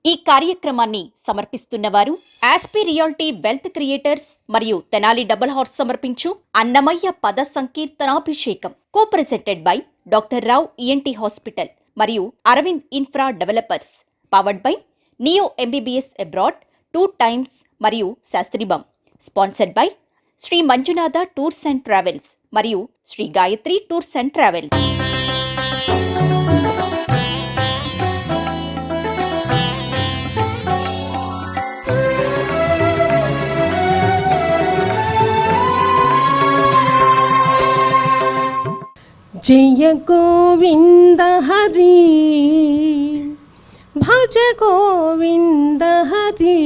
ఈ కార్యక్రమాన్ని సమర్పిస్తున్నవారు ఆస్పి రియాలిటీ వెల్త్ క్రియేటర్స్ మరియు తెనాలి డబుల్ హార్స్ సమర్పించు అన్నమయ్య పద సంకీర్తనాభిషేకం. Co presented by doctor Rao ENT hospital మరియు Aravind infra developers. Powered by neo MBBS abroad 2 times మరియు శాస్త్రీబం. Sponsored by Shri Manjunatha tours and travels మరియు Shri Gayatri tours and travels. జయ గోవింద హరి భజ గోవింద హరి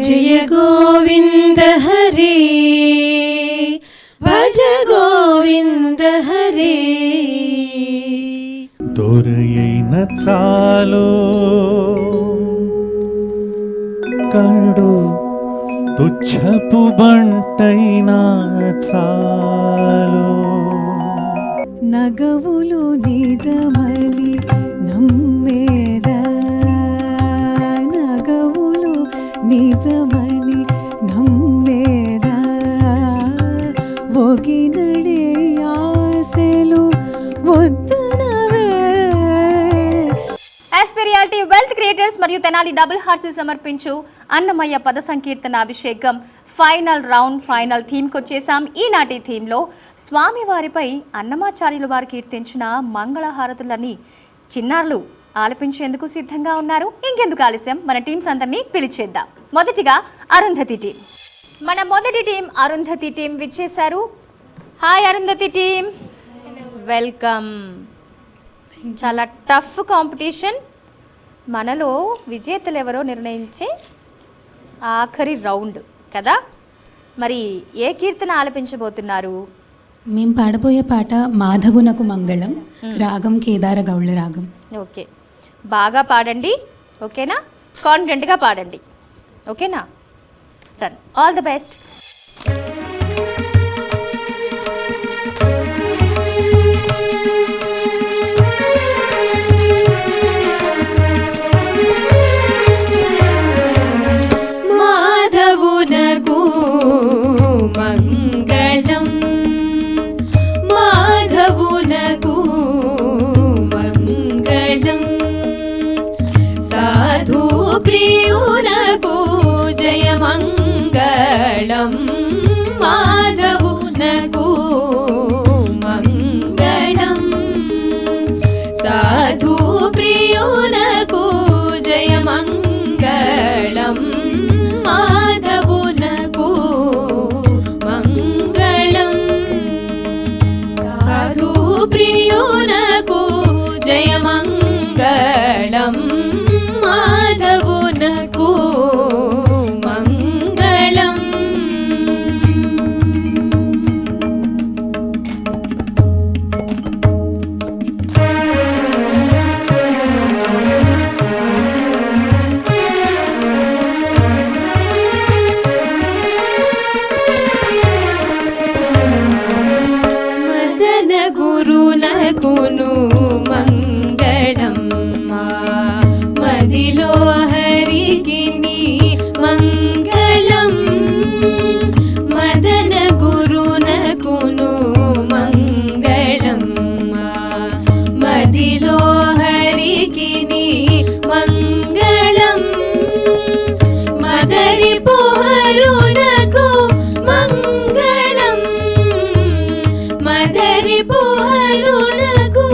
జయ గోవింద హరి భజ గోవింద హరి. దొరయైన చాలు కడు తుచ్చపు బంటైనా చాలు, నగవులు నిజమని నమ్మేద, నగవులు నిజమని నమ్మేద, ఒగినడే ఆశలు వద్దనవే. ఆస్పి రియాలిటీ వెల్త్ క్రియేటర్స్ మరియు తెనాలి డబుల్ హార్స్ సమర్పించు అన్నమయ్య పద సంకీర్తన అభిషేకం ఫైనల్ రౌండ్, ఫైనల్ థీమ్కి వచ్చేసాం. ఈనాటి థీమ్లో స్వామివారిపై అన్నమాచార్యులు వారు కీర్తించిన మంగళహారతులని చిన్నారులు ఆలపించేందుకు సిద్ధంగా ఉన్నారు. ఇంకెందుకు ఆలస్యం, మన టీమ్స్ అందరినీ పిలిచేద్దాం. మొదటిగా అరుంధతి టీం. మన మొదటి టీం అరుంధతి టీం విచ్చేశారు. Hi Arundhati team, welcome. చాలా టఫ్ కాంపిటీషన్, మనలో విజేతలు ఎవరో నిర్ణయించే ఆఖరి రౌండ్ కదా. మరి ఏ కీర్తన ఆలపించబోతున్నారు? మేము పాడబోయే పాట మాధవునకు మంగళం, రాగం కేదార గౌళ రాగం. ఓకే, బాగా పాడండి, ఓకేనా? కాన్ఫిడెంట్గా పాడండి, ఓకేనా? Done, all the best. మాధవునకు మంగళం, మాధవునకు మంగళం, సాధు ప్రియునకు జయమంగళం, మాధవునకు మంగళం, సాధు ప్రియునకు జయమంగళం, మాధవునకు మంగళం, సాధు ప్రియునకు జయమంగళం, మాధవునకు మంగళం. గురునకును మంగళం, మదిలో హరికిని మంగళం, మదన గురునకును మంగళం, మదిలో హరికిని మంగళం, మదరి పుహలునకు మంగళం, మదరి పుహలునకు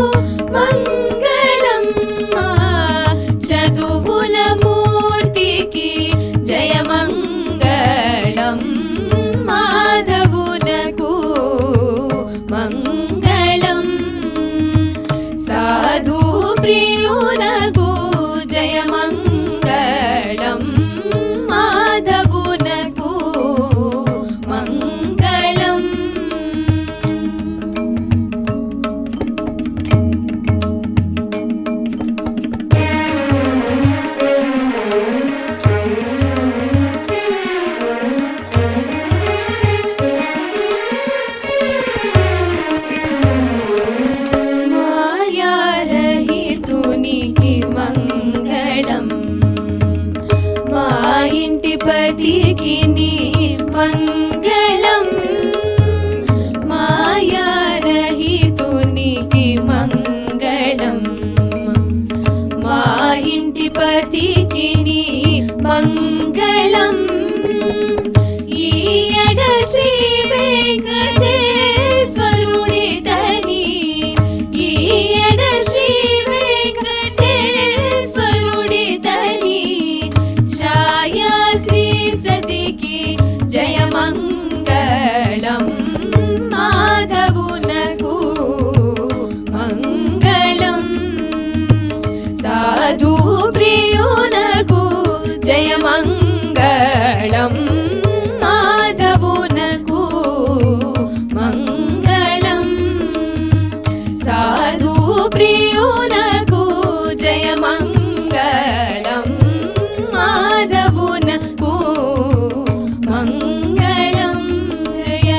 మంగళం, చదువుల మూర్తికి జయమంగళం, మాధవునకు మంగళం, సాధు ప్రియునకు జయమంగళం, మాధవునకు మంగళం. మాయారహితునికి మంగళం మా ఇంటి పతికి నీ మంగళం మాయారహితునికి మంగళం మా ఇంటి పతికి నీ మంగళం ఈయడ శ్రీ వెంకటేశ్వరుడి తని ఈయడ శ్రీ వెంకటేశ్వరుడి తని ఛాయా శ్రీ సతికి జయమంగళం మాధవునకు మంగళం సాధు ప్రియునకు జయమంగళం మాధవునకు మంగళం సాధు ప్రియునకు జయమంగళం మాధవునకు మంగళం జయ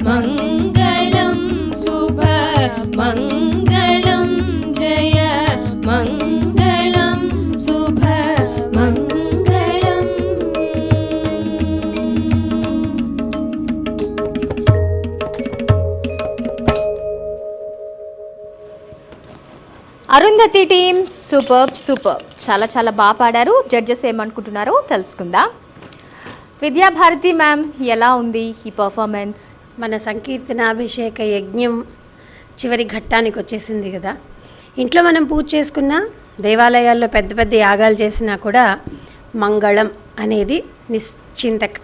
మంగళం శుభ మంగళం జయ మంగళం శుభ మంగళం. అరుంధతి టీమ్ సూపర్ చాలా చాలా బాగా పాడారు. జడ్జెస్ ఏమనుకుంటున్నారో తెలుసుకుందాం. విద్యాభారతి మ్యామ్, ఎలా ఉంది ఈ పర్ఫార్మెన్స్? మన సంకీర్తనాభిషేక యజ్ఞం చివరి ఘట్టానికి వచ్చేసింది కదా. ఇంట్లో మనం పూజ చేసుకున్నా, దేవాలయాల్లో పెద్ద పెద్ద యాగాలు చేసినా కూడా మంగళం అనేది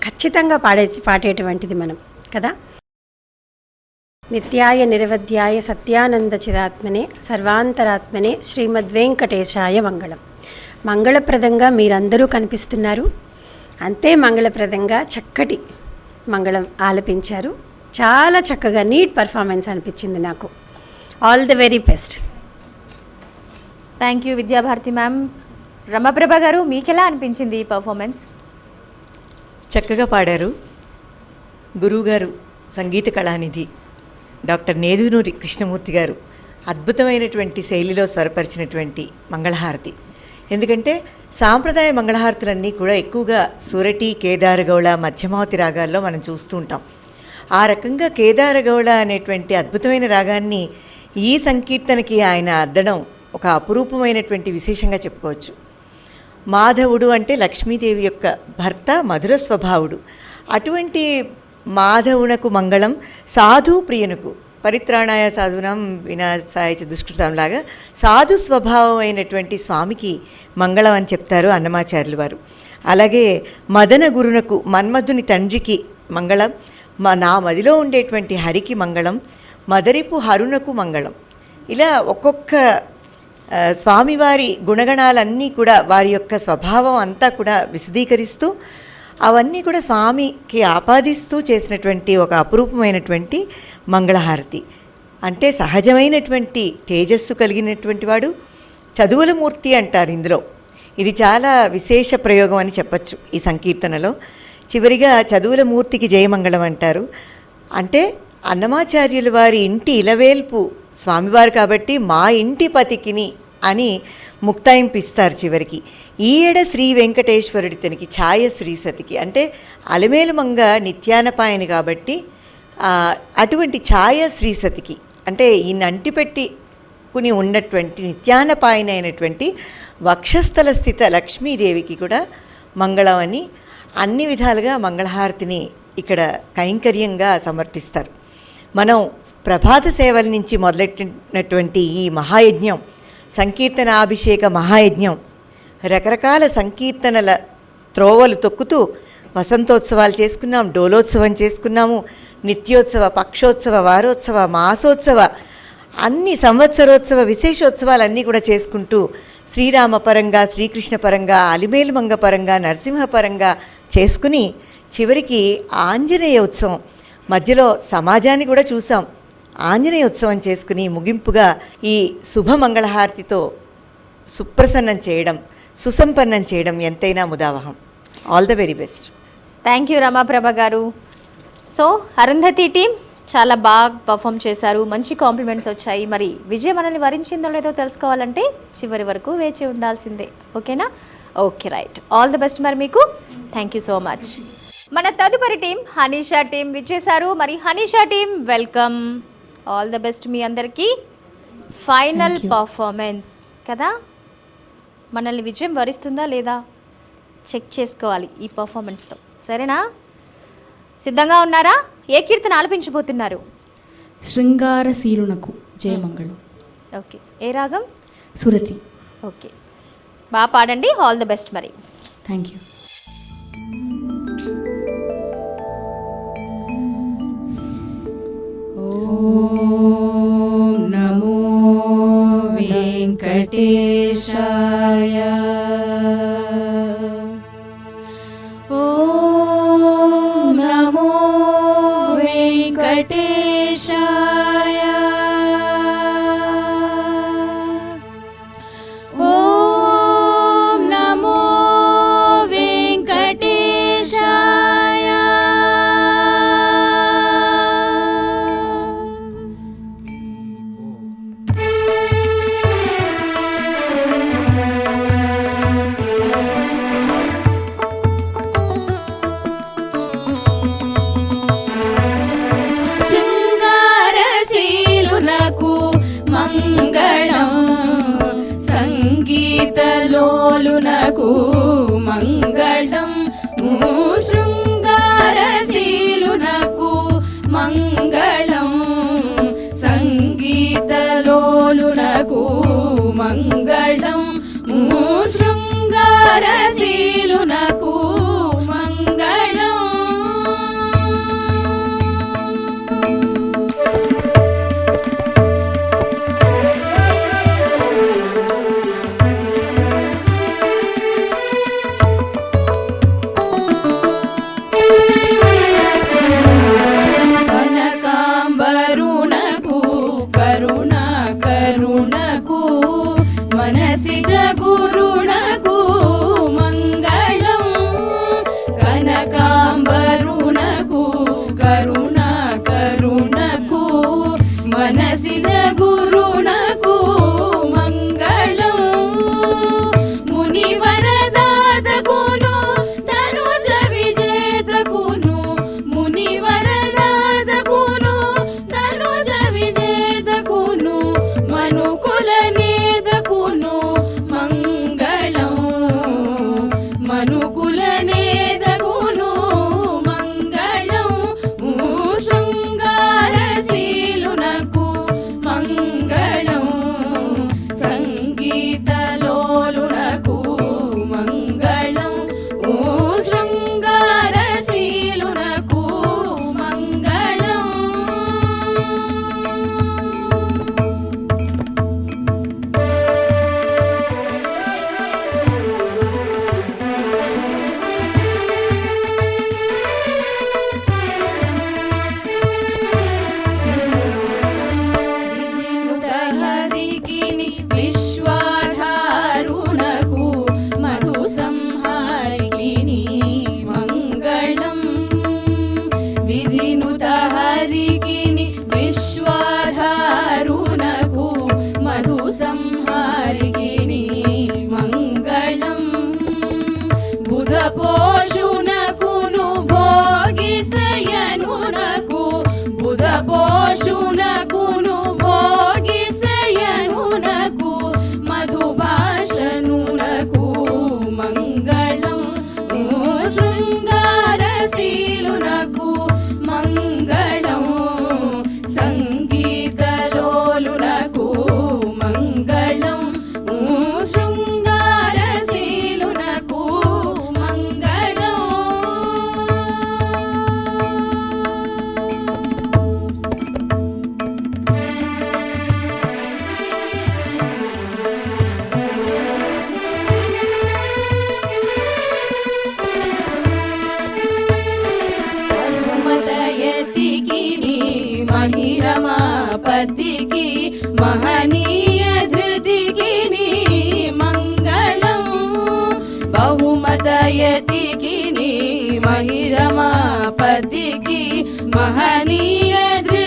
ఖచ్చితంగా పాడేటువంటిది మనం కదా. నిత్యాయ నిరవధ్యాయ సత్యానంద చిదాత్మనే సర్వాంతరాత్మనే శ్రీమద్వేంకటేశాయ మంగళం. మంగళప్రదంగా మీరందరూ కనిపిస్తున్నారు. అంతే మంగళప్రదంగా చక్కటి మంగళం ఆలపించారు. చాలా చక్కగా నీట్ పర్ఫార్మెన్స్ అనిపించింది నాకు. All the very best. Thank you Vidya Bharati ma'am. Ramaprabha గారు, మీకెలా అనిపించింది ఈ పర్ఫార్మెన్స్? చక్కగా పాడారు. గురువుగారు సంగీత కళానిధి డాక్టర్ నేదునూరి కృష్ణమూర్తి గారు అద్భుతమైనటువంటి శైలిలో స్వరపరిచినటువంటి మంగళహారతి. ఎందుకంటే సాంప్రదాయ మంగళహారతులన్నీ కూడా ఎక్కువగా సురటి, కేదారగౌళ, మధ్యమావతి రాగాల్లో మనం చూస్తూ ఉంటాం. ఆ రకంగా కేదారగౌళ అనేటువంటి అద్భుతమైన రాగాన్ని ఈ సంకీర్తనకి ఆయన అద్దడం ఒక అపురూపమైనటువంటి విశేషంగా చెప్పుకోవచ్చు. మాధవుడు అంటే లక్ష్మీదేవి యొక్క భర్త, మధుర స్వభావుడు. అటువంటి మాధవునకు మంగళం, సాధు ప్రియునకు, పరిత్రాణాయ సాధునాం వినాశాయ చ దుష్కృతాం లాగా సాధు స్వభావం అయినటువంటి స్వామికి మంగళం అని చెప్తారు అన్నమాచార్యులు వారు. అలాగే మదన గురునకు, మన్మధుని తండ్రికి మంగళం, నా మదిలో ఉండేటువంటి హరికి మంగళం, మదరిపు హరునకు మంగళం. ఇలా ఒక్కొక్క స్వామివారి గుణగణాలన్నీ కూడా వారి యొక్క స్వభావం అంతా కూడా విశదీకరిస్తూ అవన్నీ కూడా స్వామికి ఆపాదిస్తూ చేసినటువంటి ఒక అపురూపమైనటువంటి మంగళహారతి. అంటే సహజమైనటువంటి తేజస్సు కలిగినటువంటి వాడు, చదువుల మూర్తి అంటారు ఇందులో. ఇది చాలా విశేష ప్రయోగం అని చెప్పచ్చు ఈ సంకీర్తనలో. చివరిగా చదువుల మూర్తికి జయమంగళం అంటారు. అంటే అన్నమాచార్యుల వారి ఇంటి ఇలవేల్పు స్వామివారు కాబట్టి మా ఇంటి పతికిని అని ముక్తాయింపిస్తారు చివరికి. ఈయడ శ్రీ వెంకటేశ్వరుడి తనికి ఛాయ శ్రీ సతికి, అంటే అలమేలుమంగ నిత్యానపాయని కాబట్టి అటువంటి ఛాయ శ్రీ సతికి, అంటే ఈయన అంటిపెట్టుకుని ఉన్నటువంటి నిత్యానపాయన అయినటువంటి వక్షస్థల స్థిత లక్ష్మీదేవికి కూడా మంగళం అని అన్ని విధాలుగా మంగళహారతిని ఇక్కడ కైంకర్యంగా సమర్పిస్తారు. మనం ప్రభాత సేవల నుంచి మొదలెట్టినటువంటి ఈ మహాయజ్ఞం, సంకీర్తనాభిషేక మహాయజ్ఞం, రకరకాల సంకీర్తనల త్రోవలు తొక్కుతూ వసంతోత్సవాలు చేసుకున్నాం, డోలోత్సవం చేసుకున్నాము, నిత్యోత్సవ, పక్షోత్సవ, వారోత్సవ, మాసోత్సవ, అన్ని సంవత్సరోత్సవ విశేషోత్సవాలన్నీ కూడా చేసుకుంటూ శ్రీరామ పరంగా, శ్రీకృష్ణ పరంగా, అలిమేలుమంగ పరంగా, నరసింహ పరంగా చేసుకుని చివరికి ఆంజనేయ ఉత్సవం మధ్యలో సమాజాన్ని కూడా చూసాం. ఆంజనేయ ఉత్సవం చేసుకుని ముగింపుగా ఈ శుభమంగళహారతితో సుప్రసన్నం చేయడం, సుసంపన్నం చేయడం ఎంతైనా ముదావహం. All the very best. Thank you Ramaprabha garu. So Arundhati team చాలా బాగా పర్ఫామ్ చేశారు, మంచి కాంప్లిమెంట్స్ వచ్చాయి. మరి విజయ్ మనల్ని వరించిందో లేదో తెలుసుకోవాలంటే చివరి వరకు వేచి ఉండాల్సిందే. ఓకేనా? Okay, right. All the best మరి మీకు. Thank you so much. మన తదుపరి టీం హనీషా టీం విచ్చేశారు. మరి Hanisha team welcome, all the best మీ అందరికీ. ఫైనల్ పర్ఫార్మెన్స్ కదా, మనల్ని విజయం వరిస్తుందా లేదా చెక్ చేసుకోవాలి ఈ పర్ఫార్మెన్స్తో. సరేనా? సిద్ధంగా ఉన్నారా? ఏ కీర్తన ఆలపించబోతున్నారు? శృంగారశీలునకు జయమంగళం. ఓకే, ఏ రాగం? సురతి. ఓకే, బాగా పాడండి. ఆల్ ద బెస్ట్ మరి. Thank you. ఓం నమో వెంకటేశాయ. ఓం నమో వెంకటేశాయ. ఓం నమో వెంకటేశాయ. శృంగారశీలునకు మంగళం, సంగీతలోలునకు మంగళం. శృంగారశీలునకు మంగళం, సంగీతలోలునకు మంగళం. శృంగారశీలునకు మంగళం. కనకాంబరునకు కరుణా కరుణకు మనసిజ గురునకు మంగళం. కనకాంబరునకు కరుణా కరుణకు మనసిజ గురునకు మంగళం. మునివరదాతకును తనుజ విజేతకును, మునివరదాతకును తనుజ విజేతకును, మనుకుల నేదకును మంగళం. మనుకుల నేదకును మంగళం. శృంగారశీలునకు మంగళం, సంగీతలోలునకు మంగళం. శృంగారశీలునకు మంగళం. విధినుత హరికిని విశ్వాధారునకు మధు సంహారికిని మంగళం. విధినుత హరికిని విశ్వాధారునకు మధు సంహారికిని మంగళం. బుధ పోషునకును భోగిసయనునకు, బుధ పోషునకును భోగిసయనునకు మధుభాషనునకు మంగళం. శృంగారశీలునకు మంగళం, సంగీతలోలునకు మంగళం. శృంగారశీలునకు మంగళం. బహుమతయతికిని మహిరమాపతికి మహనీయ ధృతికిని మంగళం. బహుమతయతికిని మహిరమాపతికి మహనీయ ధృతికిని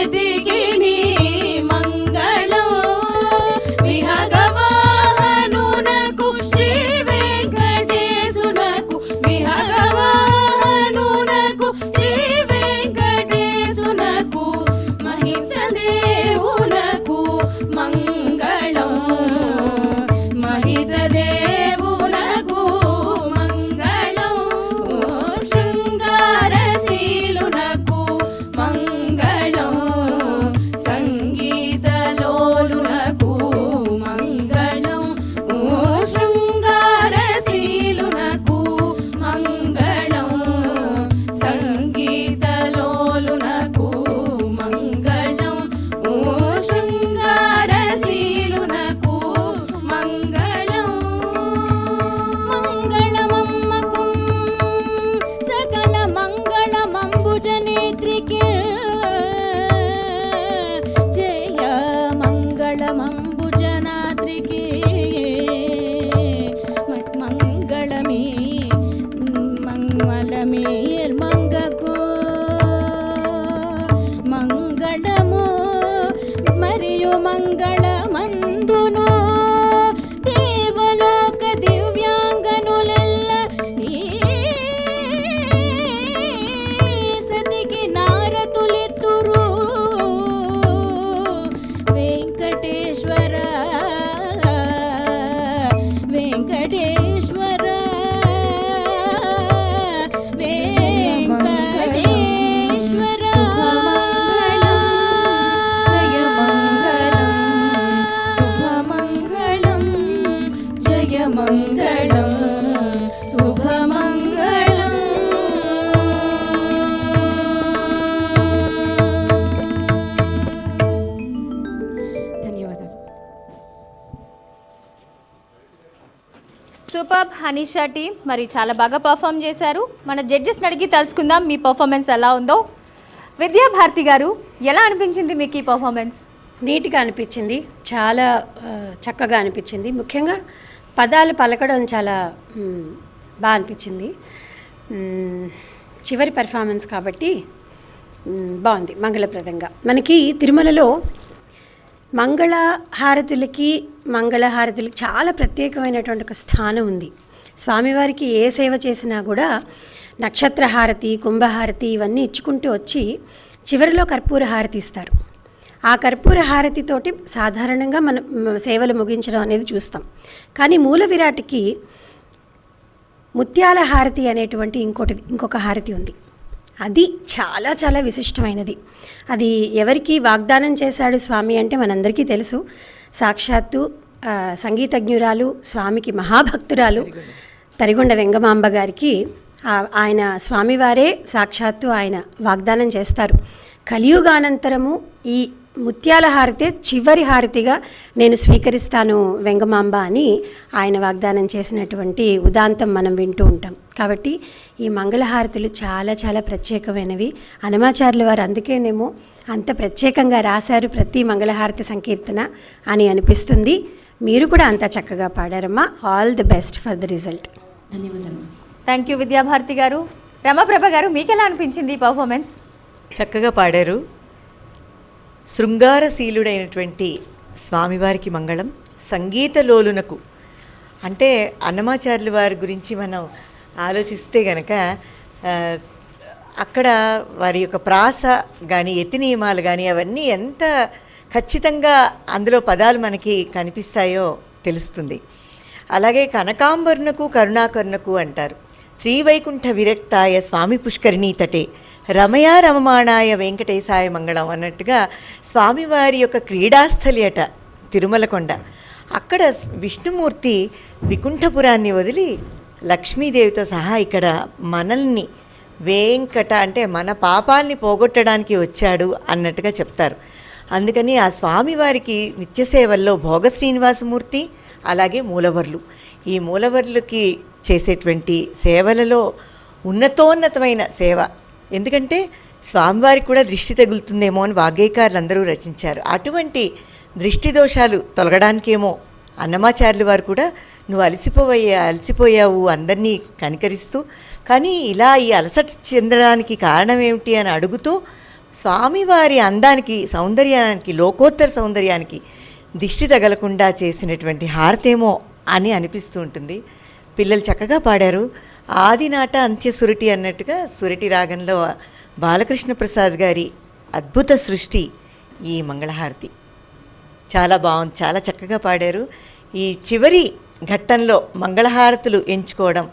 సూపర్ హనీషా టీం మరి చాలా బాగా పర్ఫామ్ చేశారు. మన జడ్జెస్ని అడిగి తెలుసుకుందాం మీ పర్ఫార్మెన్స్ ఎలా ఉందో. విద్యాభారతి గారు, ఎలా అనిపించింది మీకు ఈ పర్ఫార్మెన్స్? నీట్గా అనిపించింది, చాలా చక్కగా అనిపించింది. ముఖ్యంగా పదాలు పలకడం చాలా బాగా అనిపించింది. చివరి పెర్ఫార్మెన్స్ కాబట్టి బాగుంది, మంగళప్రదంగా. మనకి తిరుమలలో మంగళహారతులకి చాలా ప్రత్యేకమైనటువంటి ఒక స్థానం ఉంది. స్వామివారికి ఏ సేవ చేసినా కూడా నక్షత్రహారతి, కుంభహారతి ఇవన్నీ ఇచ్చుకుంటూ వచ్చి చివరిలో కర్పూర హారతి ఇస్తారు. ఆ కర్పూర హారతితోటి సాధారణంగా మనం సేవలు ముగించడం అనేది చూస్తాం. కానీ మూల విరాట్కి ముత్యాల హారతి అనేటువంటి ఇంకొక హారతి ఉంది. అది చాలా చాలా విశిష్టమైనది. అది ఎవరికి వాగ్దానం చేశాడు స్వామి అంటే మనందరికీ తెలుసు. సాక్షాత్తు సంగీతజ్ఞురాలు, స్వామికి మహాభక్తురాలు తరిగొండ వెంగమాంబ గారికి ఆయన స్వామివారే సాక్షాత్తు ఆయన వాగ్దానం చేస్తారు. కలియుగానంతరము ఈ ముత్యాల హారతే చివరి హారతిగా నేను స్వీకరిస్తాను వెంగమాంబ అని ఆయన వాగ్దానం చేసినటువంటి ఉదాంతం మనం వింటూ ఉంటాం. కాబట్టి ఈ మంగళహారతులు చాలా చాలా ప్రత్యేకమైనవి. అన్నమాచార్యుల వారు అందుకేనేమో అంత ప్రత్యేకంగా రాశారు ప్రతి మంగళహారతి సంకీర్తన అని అనిపిస్తుంది. మీరు కూడా అంత చక్కగా పాడారమ్మా. All the best for the result. ధన్యవాదాలు. Thank you Vidyabharati garu. రమాప్రభ గారు, మీకు ఎలా అనిపించింది ఈ పర్ఫార్మెన్స్? చక్కగా పాడారు. శృంగారశీలుడైనటువంటి స్వామివారికి మంగళం, సంగీతలోలునకు. అంటే అన్నమాచార్యుల వారి గురించి మనం ఆలోచిస్తే గనక అక్కడ వారి యొక్క ప్రాస కానీ యతి నియమాలు కానీ అవన్నీ ఎంత ఖచ్చితంగా అందులో పదాలు మనకి కనిపిస్తాయో తెలుస్తుంది. అలాగే కనకాంబరునకు కరుణాకరునకు అంటారు. శ్రీవైకుంఠ విరక్తాయ స్వామి పుష్కరిణీ తటే రమయా రమమాణాయ వెంకటేశాయ మంగళం అన్నట్టుగా స్వామివారి యొక్క క్రీడాస్థలి అట తిరుమలకొండ. అక్కడ విష్ణుమూర్తి వికుంఠపురాన్ని వదిలి లక్ష్మీదేవితో సహా ఇక్కడ మనల్ని వెంకట అంటే మన పాపాల్ని పోగొట్టడానికి వచ్చాడు అన్నట్టుగా చెప్తారు. అందుకని ఆ స్వామివారికి నిత్యసేవల్లో భోగ శ్రీనివాసమూర్తి, అలాగే మూలవర్లు, ఈ మూలవర్లకి చేసేటువంటి సేవలలో ఉన్నతోన్నతమైన సేవ. ఎందుకంటే స్వామివారికి కూడా దృష్టి తగులుతుందేమో అని వాగ్గేయకారులు అందరూ రచించారు. అటువంటి దృష్టి దోషాలు తొలగడానికేమో అన్నమాచార్యుల వారు కూడా నువ్వు అలసిపోయావు అందరినీ కనికరిస్తూ, కానీ ఇలా ఈ అలసట చెందడానికి కారణం ఏమిటి అని అడుగుతూ స్వామివారి అందానికి, సౌందర్యానికి, లోకోత్తర సౌందర్యానికి దిష్టి తగలకుండా చేసినటువంటి హారతేమో అని అనిపిస్తూ ఉంటుంది. పిల్లలు చక్కగా పాడారు. ఆదినాట అంత్య సురటి అన్నట్టుగా సురటి రాగంలో బాలకృష్ణ ప్రసాద్ గారి అద్భుత సృష్టి ఈ మంగళహారతి. చాలా బాగుంది, చాలా చక్కగా పాడారు. ఈ చివరి ఘట్టంలో మంగళహారతులు ఎంచుకోవడం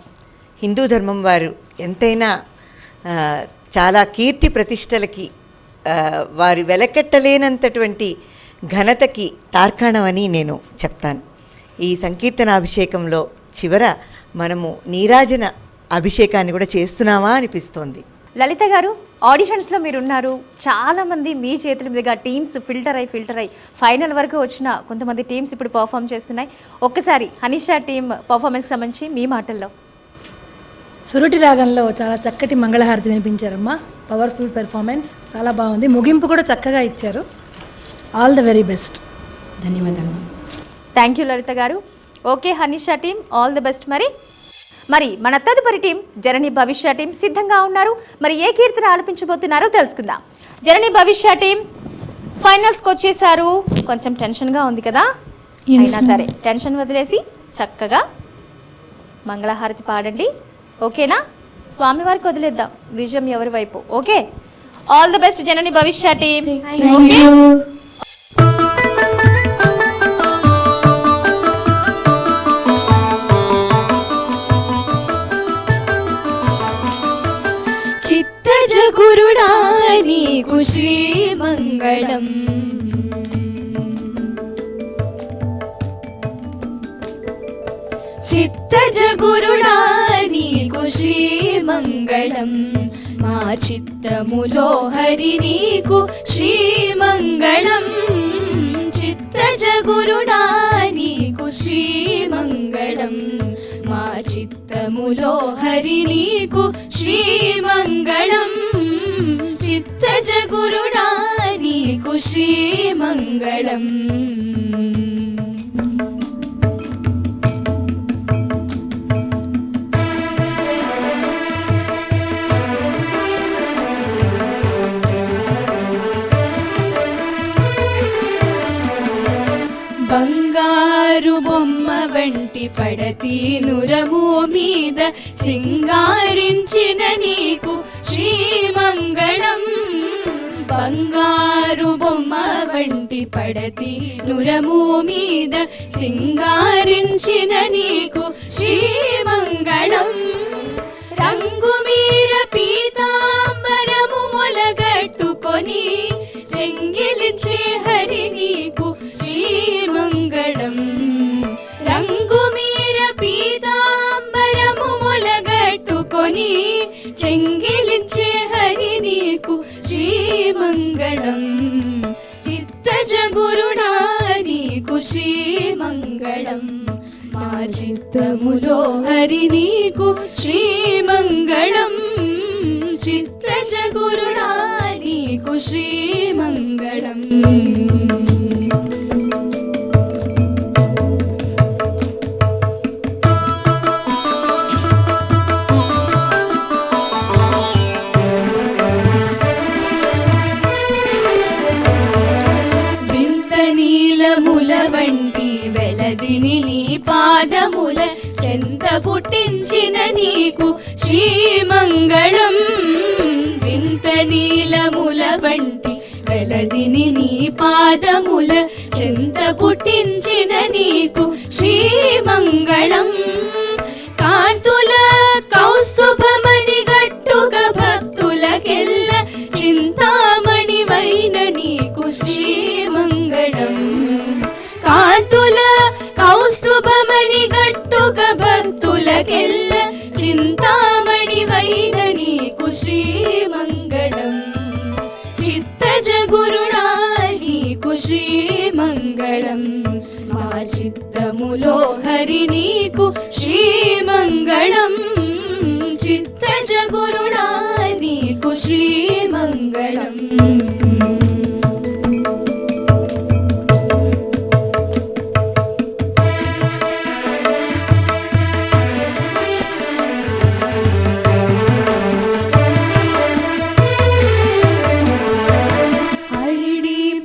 హిందూ ధర్మం వారు ఎంతైనా చాలా కీర్తి ప్రతిష్టలకి వారి వెలకట్టలేనంతటువంటి ఘనతకి తార్కాణం అని నేను చెప్తాను. ఈ సంకీర్తనాభిషేకంలో చివర మనము నీరాజన అభిషేకాన్ని కూడా చేస్తున్నామా అనిపిస్తోంది. లలిత గారు, ఆడిషన్స్లో మీరున్నారు, చాలామంది మీ చేతుల మీదుగా టీమ్స్ ఫిల్టర్ అయ్యి ఫైనల్ వరకు వచ్చిన కొంతమంది టీమ్స్ ఇప్పుడు పర్ఫామ్ చేస్తున్నాయి. ఒక్కసారి హనీషా టీమ్ పర్ఫార్మెన్స్కి సంబంధించి మీ మాటల్లో. సురటి రాగంలో చాలా చక్కటి మంగళహారతి వినిపించారమ్మా. పవర్ఫుల్ పెర్ఫార్మెన్స్, చాలా బాగుంది. ముగింపు కూడా చక్కగా ఇచ్చారు. All the very best. ధన్యవాదాలు. థ్యాంక్ యూ లలిత గారు. Okay Hanisha team, all the best. మరి మన తదుపరి టీం జనని భవిష్య టీం సిద్ధంగా ఉన్నారు. మరి ఏ కీర్తన ఆలపించబోతున్నారో తెలుసుకుందాం. జనని భవిష్య టీం ఫైనల్స్కి వచ్చేసారు. కొంచెం టెన్షన్గా ఉంది కదా, అయినా సరే టెన్షన్ వదిలేసి చక్కగా మంగళహారతి పాడండి. ఓకేనా? స్వామివారికి వదిలేద్దాం, విజయం ఎవరి వైపు. Okay, all the best Janani Bhavishya team. గురుడా నీకు శ్రీమంగళం. చిత్తజ గురుడా నీకు శ్రీమంగళం. మా చిత్తములో హరి నీకు శ్రీమంగళం. చిత్తజ గురుడా నీకు శ్రీమంగళం. మా చిత్తములో హరి నీకు శ్రీమంగళం. చిత్తజ గురుడా నీకు శ్రీమంగళం. బంగారు బొమ్మ వంటి పడతి నురము మీద సింగారించిన నీకు శ్రీమంగళం. బంగారు బొమ్మ వంటి పడతి నురము మీద సింగారించిన నీకు శ్రీమంగళం. రంగు మీర పీతాంబరము మొలగట్టుకొని చెంగిలిచే హరి నీకు శ్రీమంగళం. రంగు మీర పీతాంబరము మొలగట్టుకొని చెంగిలిచే హరి నీకు శ్రీమంగళం. చిత్తజ గురుడా నీకు శ్రీమంగళం. మా చిత్తములో హరి నీకు శ్రీమంగళం. చిత్తజ గురుడా నీకు శ్రీమంగళం. నీలముల వంటి వెలదిని నీ పాదముల చెంత పుట్టించిన నీకు శ్రీమంగళం. వింత నీలముల వంటి వెలదిని నీ పాదముల చెంత పుట్టించిన నీకు శ్రీమంగళం. కాంతుల కౌస్తుభమణి గట్టుక భక్తులకెల్ల చింతామణి వైన నీకు శ్రీమంగళం. కాంతుల కౌస్తుభమణి గట్టుక భక్తులకెల్ల చింతామణి వైన నీకు శ్రీమంగళం. చిత్తజ గురుడా నీకు శ్రీమంగళం. మా చిత్తములో హరి నీకు శ్రీమంగళం. చిత్తజ గురుడా నీకు శ్రీమంగళం.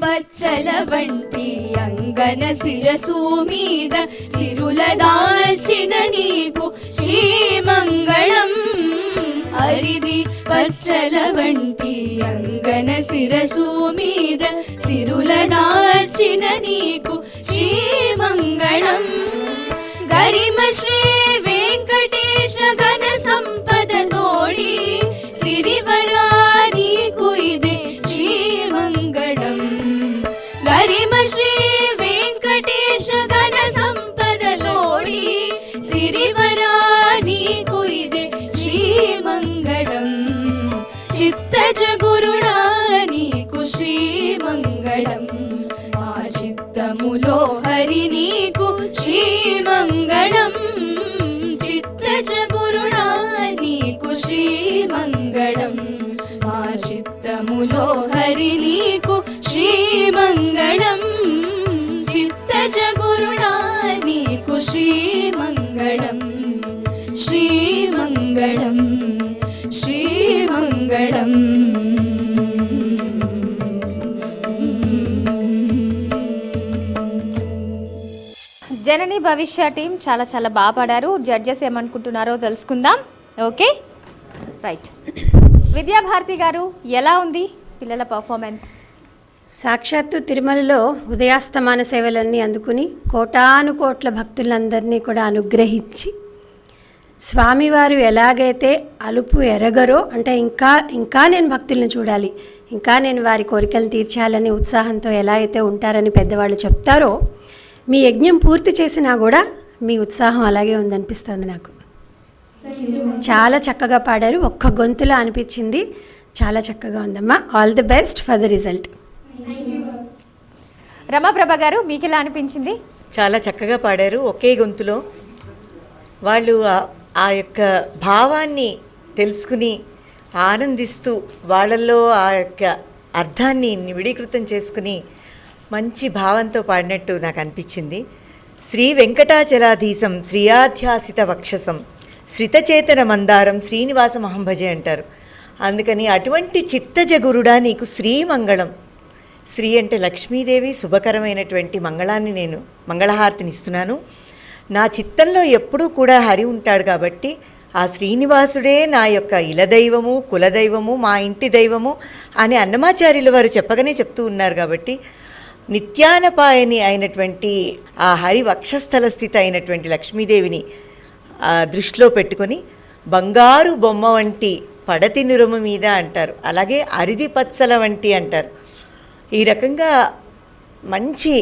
పచ్చల వంటి అంగన శిరసు మీద సిరుల దాల్చిన నీకు శ్రీమంగళం. హరిది పచ్చల వంటి అంగన శిరసు మీద సిరుల దాల్చిన నీకు శ్రీమంగళం. గరిమ శ్రీ వెంకటేశ ఘన సంపద తోడి సిరివరా నీకు ఇదే శ్రీమంగళం. గరిమ శ్రీ వెంకటేశ ఘన సంపదలోడి సిరివరా నీకు ఇదే శ్రీమంగళం. చిత్తజ గురుడా నీకు శ్రీమంగళం. మా చిత్తములో హరి నీకు శ్రీమంగళం. చిత్తజ గురుడా నీకు శ్రీమంగళం. మా చిత్తములో హరి నీకు శ్రీమంగళం. చిత్తజ గురుడా నీకు శ్రీమంగళం. శ్రీమంగళం శ్రీమంగళం. జనని భవిష్య టీం చాలా చాలా బాగా పాడారు. జడ్జెస్ ఏమనుకుంటున్నారో తెలుసుకుందాం. Okay right. విద్యాభారతి గారు ఎలా ఉంది పిల్లల పర్ఫార్మెన్స్? సాక్షాత్తు తిరుమలలో ఉదయాస్తమాన సేవలన్నీ అందుకుని కోటాను కోట్ల భక్తులందరినీ కూడా అనుగ్రహించి స్వామివారు ఎలాగైతే అలుపు ఎరగరో, అంటే ఇంకా నేను భక్తులను చూడాలి, ఇంకా నేను వారి కోరికలను తీర్చాలని ఉత్సాహంతో ఎలా అయితే ఉంటారని పెద్దవాళ్ళు చెప్తారో, మీ యజ్ఞం పూర్తి చేసినా కూడా మీ ఉత్సాహం అలాగే ఉందనిపిస్తుంది నాకు. చాలా చక్కగా పాడారు, ఒక్క గొంతులా అనిపించింది, చాలా చక్కగా ఉందమ్మా. All the best for the result. Ramaprabha గారు, మీకు ఎలా అనిపించింది? చాలా చక్కగా పాడారు, ఒకే గొంతులో. వాళ్ళు ఆ యొక్క భావాన్ని తెలుసుకుని ఆనందిస్తూ వాళ్ళల్లో ఆ యొక్క అర్థాన్ని నివిడీకృతం చేసుకుని మంచి భావంతో పాడినట్టు నాకు అనిపించింది. శ్రీ వెంకటాచలాధీశం శ్రీయాధ్యాసిత వక్షసం శ్రితచేతన మందారం శ్రీనివాసమహం భజే అంటారు. అందుకని అటువంటి చిత్తజగురుడా నీకు శ్రీమంగళం. శ్రీ అంటే లక్ష్మీదేవి, శుభకరమైనటువంటి మంగళాన్ని నేను మంగళహారతిని ఇస్తున్నాను. నా చిత్తంలో ఎప్పుడూ కూడా హరి ఉంటాడు కాబట్టి ఆ శ్రీనివాసుడే నా యొక్క ఇలదైవము, కులదైవము, మా ఇంటి దైవము అని అన్నమాచార్యుల వారు చెప్పగానే చెప్తూ ఉన్నారు. కాబట్టి నిత్యానపాయని అయినటువంటి ఆ హరి వక్షస్థల స్థితి అయినటువంటి లక్ష్మీదేవిని దృష్టిలో పెట్టుకొని బంగారు బొమ్మ వంటి పడతి నురము మీద అంటారు, అలాగే అరిది పచ్చల వంటి అంటారు. ఈ రకంగా మంచి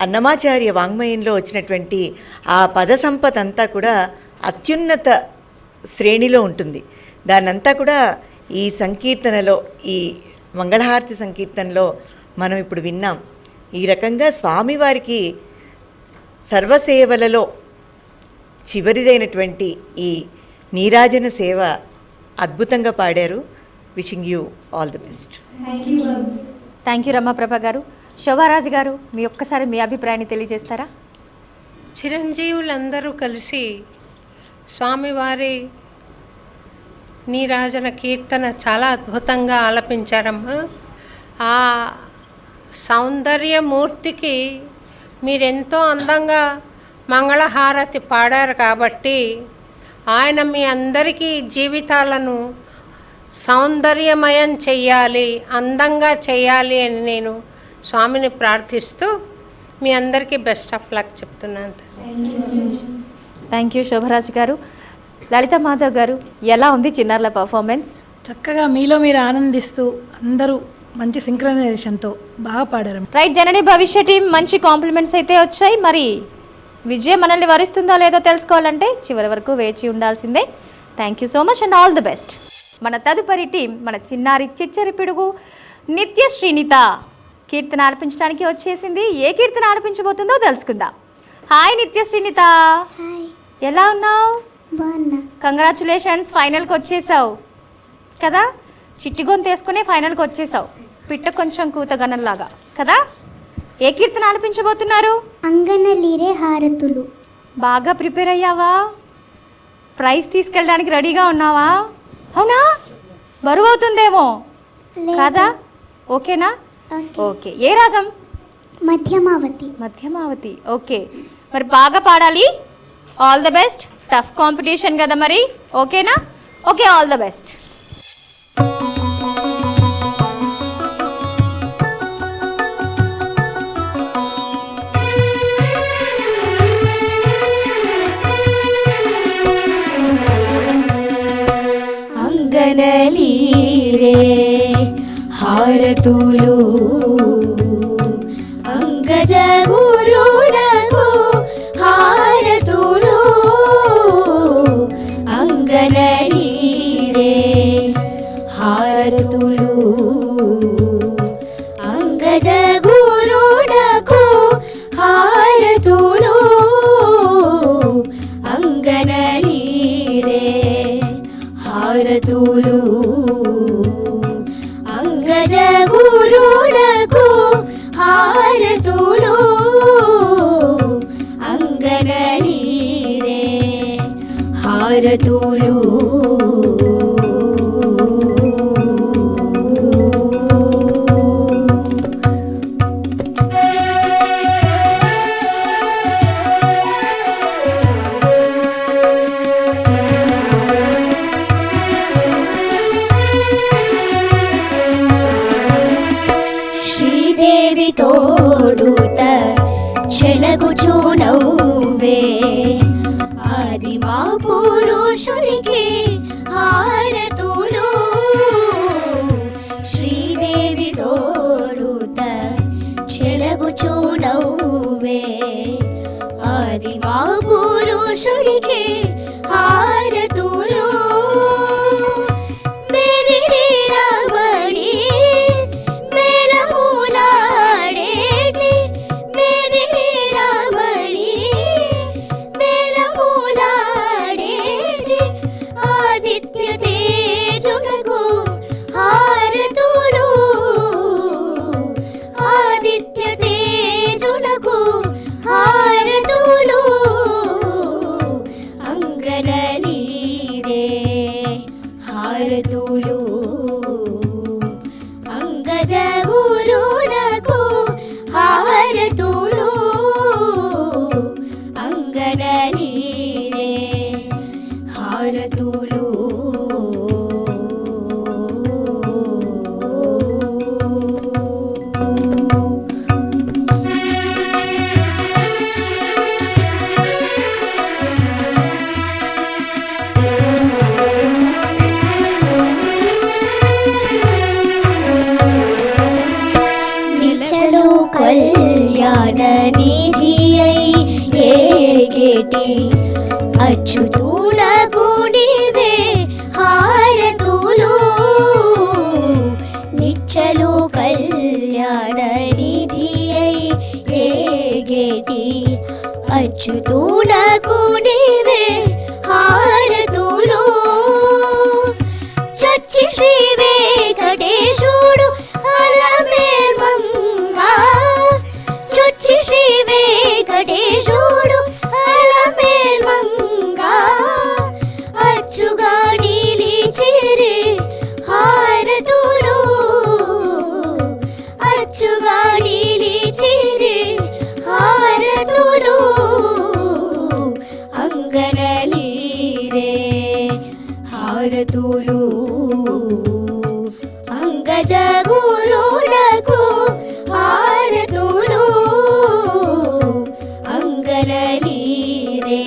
అన్నమాచార్య వాంగ్మయంలో వచ్చినటువంటి ఆ పద సంపద అంతా కూడా అత్యున్నత శ్రేణిలో ఉంటుంది. దాన్నంతా కూడా ఈ సంకీర్తనలో, ఈ మంగళహారతి సంకీర్తనలో మనం ఇప్పుడు విన్నాం. ఈ రకంగా స్వామివారికి సర్వసేవలలో చివరిదైనటువంటి ఈ నీరాజన సేవ అద్భుతంగా పాడారు. Wishing you all the best. Thank you Ramaprabha గారు. శోభారాజు గారు, మీ ఒక్కసారి మీ అభిప్రాయాన్ని తెలియజేస్తారా? చిరంజీవులందరూ కలిసి స్వామివారి నీరాజన కీర్తన చాలా అద్భుతంగా ఆలపించారమ్మా. ఆ సౌందర్యమూర్తికి మీరెంతో అందంగా మంగళహారతి పాడారు కాబట్టి ఆయన మీ అందరికీ జీవితాలను సౌందర్యమయం చెయ్యాలి, అందంగా చెయ్యాలి అని నేను స్వామిని ప్రార్థిస్తూ మీ అందరికీ బెస్ట్ ఆఫ్ లక్ చెప్తున్నాను. థ్యాంక్ యూ శోభరాజ్ గారు. లలిత మాధవ్ గారు, ఎలా ఉంది చిన్నారుల పర్ఫార్మెన్స్? చక్కగా మీలో మీరు ఆనందిస్తూ అందరూ మంచి సింక్రనైజేషన్తో బాగా పాడారు. రైట్, జనని భవిష్య టీం మంచి కాంప్లిమెంట్స్ అయితే వచ్చాయి. మరి విజయం మనల్ని వరిస్తుందో లేదో తెలుసుకోవాలంటే చివరి వరకు వేచి ఉండాల్సిందే. Thank you so much and all the best. మన తదుపరి టీం మన చిన్నారి చిచ్చరి పిడుగు నిత్య శ్రీనిత కీర్తన ఆలపించడానికి వచ్చేసింది. ఏ కీర్తన ఆలపించబోతుందో తెలుసుకుందాం. హాయ్ నిత్య శ్రీనిత, ఎలా ఉన్నావు? కంగ్రాచులేషన్స్, ఫైనల్కి వచ్చేసావు కదా. చిట్టి గొంతు వేసుకుని ఫైనల్కి వచ్చేసావు, పిట్ట కొంచెం కూతగనంలాగా కదా. ఏ కీర్తన ఆలపించబోతున్నారు? అంగనలీరే హారతులు. బాగా ప్రిపేర్ అయ్యావా? ప్రైజ్ తీసుకెళ్ళడానికి రెడీగా ఉన్నావా? అవునా? బరువు అవుతుందేమో కదా. ఓకేనా? ఓకే. ఏ రాగం? మధ్యమావతి. మధ్యమావతి. ఓకే, మరి బాగా పాడాలి. All the best. Tough competition కదా మరి. ఓకేనా? Okay, all the best. అంగనలీరే హారతులు అంగజ గురుడకు హారతులు అంగనలీరే హారతులు అంగజ గురుడకు హారతులు అంగనలీరే హారతులు అంగజ గురుడకు హారతులు అంగనలీరే హారతులు శ్రీదేవి తోడుత చెలగుచు నవ్వే ఆది మా పురుషునికి హారతులు శ్రీదేవి తోడుత చెలగుచూ నవ్వే ఆది మా పురుషునికి హారతులు మెదిడి రాబడి మేళమూలాడేటి మెదిడి రాబడి మేళమూలాడేటి ఆదిత్య తేజునకు హారతులు ఆదిత్య తేజునకు హారతులు అంగనలీరే హారతులు అంగజ గురునకు హారతులు అంగనలీరే హారతులు నిచ్చలు కళ్యాణ నిధియై ఏగేటి అచ్యుతునకు నీవే హారతులు నిచ్చలు కళ్యాణ నిధియై ఏగేటి అచ్యుతునకు నీవే హారతులు చచ్చి శ్రీ వెంకటేశుడు అలమేల్మంగా చొచ్చి శ్రీ వెంకటేశుడు అలమేల్మంగా అచ్చుగా నిలిచిరి హారతులు అచ్చుగా నిలిచిరి హారతులు అంగనలీరే హారతులు అంగజ గురునకు హారతులు అంగనలీరే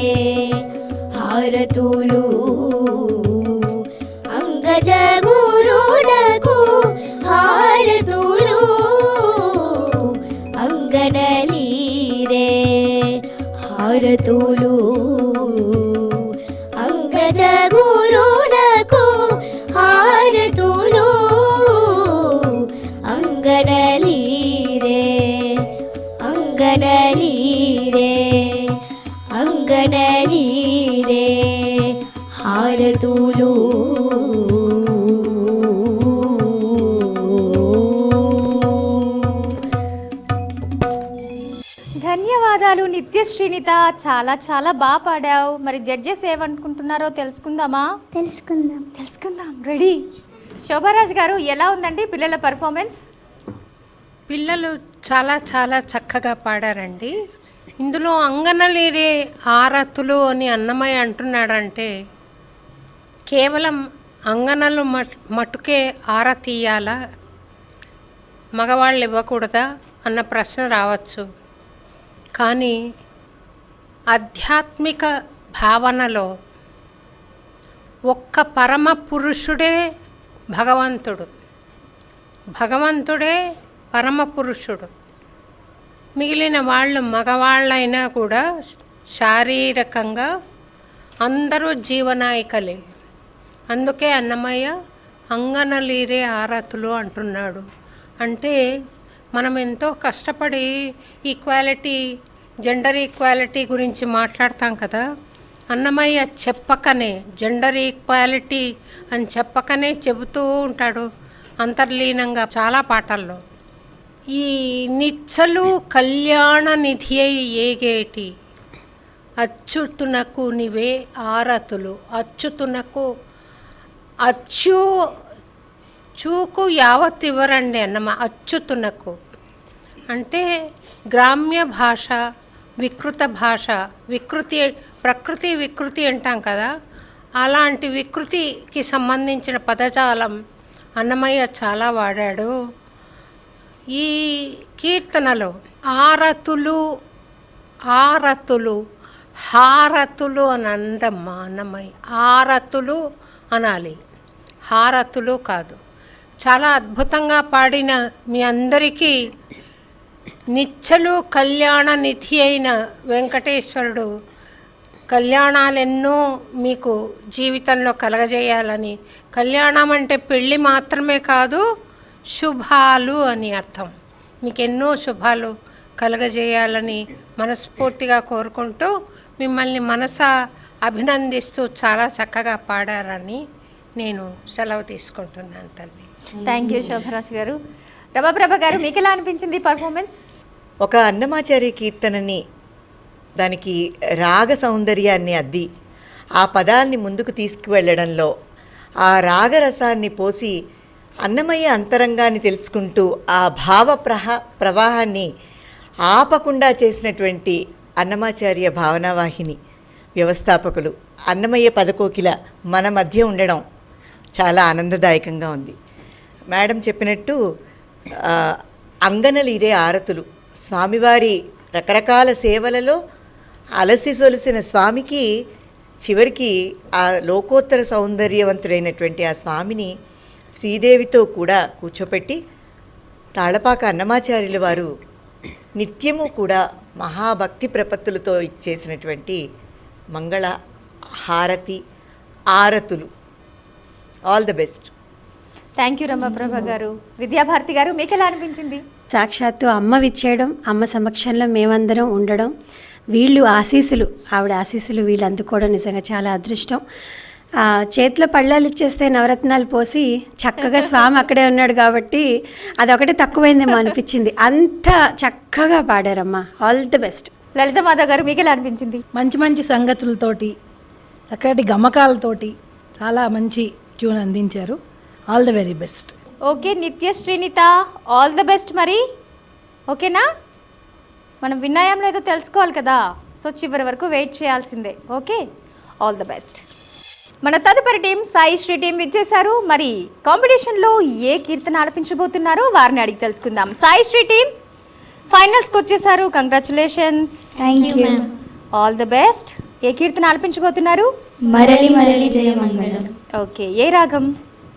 హారతులు అంగజ గురునకు హారతులు అంగనలీరే హారతులు అంగజ గురునకు హారతులు అంగనలీరే అంగనలీరే అంగనలీరే హారతులు ధన్యవాదాలు నిత్యశ్రీనిత, చాలా చాలా బాగా పాడావు. మరి జడ్జెస్ ఏమనుకుంటున్నారో తెలుసుకుందామా? తెలుసుకుందాం. రెడీ? శోభారాజ్ గారు, ఎలా ఉందండి పిల్లల పర్ఫార్మెన్స్? పిల్లలు చాలా చాలా చక్కగా పాడారండి. ఇందులో అంగనలీరే హారతులు అని అన్నమయ్య అంటున్నాడంటే కేవలం అంగనలు మట్టుకే ఆరతీయాలా, మగవాళ్ళు ఇవ్వకూడదా అన్న ప్రశ్న రావచ్చు. కానీ ఆధ్యాత్మిక భావనలో ఒక్క పరమ పురుషుడే భగవంతుడు, భగవంతుడే పరమ పురుషుడు. మిగిలిన వాళ్ళు మగవాళ్ళైనా కూడా శారీరకంగా అందరూ జీవనాయకులే. అందుకే అన్నమయ్య అంగనలీరే హారతులు అంటున్నాడు. అంటే మనం ఎంతో కష్టపడి ఈక్వాలిటీ, జెండర్ ఈక్వాలిటీ గురించి మాట్లాడతాం కదా. అన్నమయ్య చెప్పకనే జెండర్ ఈక్వాలిటీ అని చెప్పకనే చెబుతూ ఉంటాడు అంతర్లీనంగా చాలా పాటల్లో. ఈ నిచ్చలు కళ్యాణ నిధి అయి ఏగేటి అచ్యుతునకు నివే హారతులు. అచ్యుతునకు అచ్చు చూకు యావత్ ఇవ్వరండి అన్నమా. అచ్యుతునకు అంటే గ్రామ్య భాష, వికృత భాష, వికృతి, ప్రకృతి వికృతి అంటాం కదా, అలాంటి వికృతికి సంబంధించిన పదజాలం అన్నమయ్య చాలా వాడాడు. ఈ కీర్తనలో ఆరతులు, ఆరతులు, హారతులు అని అందమ్మా అన్నమయ్య. హారతులు అనాలి, హారతులు కాదు. చాలా అద్భుతంగా పాడిన మీ అందరికీ నిత్యలు కళ్యాణ నిధి అయిన వెంకటేశ్వరుడు కళ్యాణాలెన్నో మీకు జీవితంలో కలగజేయాలని. కళ్యాణం అంటే పెళ్ళి మాత్రమే కాదు, శుభాలు అని అర్థం. మీకు ఎన్నో శుభాలు కలగజేయాలని మనస్ఫూర్తిగా కోరుకుంటూ మిమ్మల్ని మనసా అభినందిస్తూ చాలా చక్కగా పాడారని నేను సెలవు తీసుకుంటున్నాను తల్లి. థ్యాంక్ యూ శోభరాజ్ గారు. రమాప్రభ గారు, మీకు ఎలా అనిపించింది పర్ఫార్మెన్స్? ఒక అన్నమాచార్య కీర్తనని, దానికి రాగ సౌందర్యాన్ని అద్ది ఆ పదాల్ని ముందుకు తీసుకువెళ్ళడంలో ఆ రాగరసాన్ని పోసి అన్నమయ్య అంతరంగాన్ని తెలుసుకుంటూ ఆ భావ ప్రవాహాన్ని ఆపకుండా చేసినటువంటి అన్నమాచార్య భావనావాహిని వ్యవస్థాపకులు అన్నమయ్య పదకోకిల మన మధ్య ఉండడం చాలా ఆనందదాయకంగా ఉంది. మేడం చెప్పినట్టు అంగనలీరే ఆరతులు, స్వామివారి రకరకాల సేవలలో అలసి సొలిసిన స్వామికి చివరికి ఆ లోకోత్తర సౌందర్యవంతుడైనటువంటి ఆ స్వామిని శ్రీదేవితో కూడా కూర్చోపెట్టి తాళపాక అన్నమాచార్యుల వారు నిత్యము కూడా మహాభక్తి ప్రపత్తులతో ఇచ్చేసినటువంటి మంగళ హారతి ఆరతులు. All the best. Thank you Ramaprabha garu. Vidyabharati గారు, మీకు ఎలా అనిపించింది? సాక్షాత్తు అమ్మ విచ్చేయడం, అమ్మ సమక్షంలో మేమందరం ఉండడం, వీళ్ళు ఆశీస్సులు, ఆవిడ ఆశీస్సులు వీళ్ళు అందుకోవడం నిజంగా చాలా అదృష్టం. చేతిలో పళ్ళాలు ఇచ్చేస్తే నవరత్నాలు పోసి చక్కగా స్వామి అక్కడే ఉన్నాడు కాబట్టి అదొకటి తక్కువైందేమో అనిపించింది. అంత చక్కగా పాడారమ్మా. All the best. Lalitha Madhav garu, మీకు ఎలా అనిపించింది? మంచి మంచి సంగతులతోటి, చక్కటి గమకాలతోటి చాలా మంచి ట్యూన్ అందించారు. All the very best. Okay, నిత్య శ్రీనిత, ఆల్ ద బెస్ట్. మరి ఓకేనా? మనం విన్నాయం లేదో తెలుసుకోవాలి కదా, సో చివరి వరకు వెయిట్ చేయాల్సిందే. Okay, all the best. మన తదుపరి టీం సాయి శ్రీ టీం విచ్చేశారు. మరి కాంపిటీషన్లో ఏ కీర్తన ఆలపించబోతున్నారో వారిని అడిగి తెలుసుకుందాం. సాయి శ్రీ టీం ఫైనల్స్కి వచ్చేసారు. Congratulations. Thank you ma'am. All the best. ఏ కీర్తన ఆలపించబోతున్నారు? మరలి మరలి జయమంగళం. ఓకే, ఏ రాగం?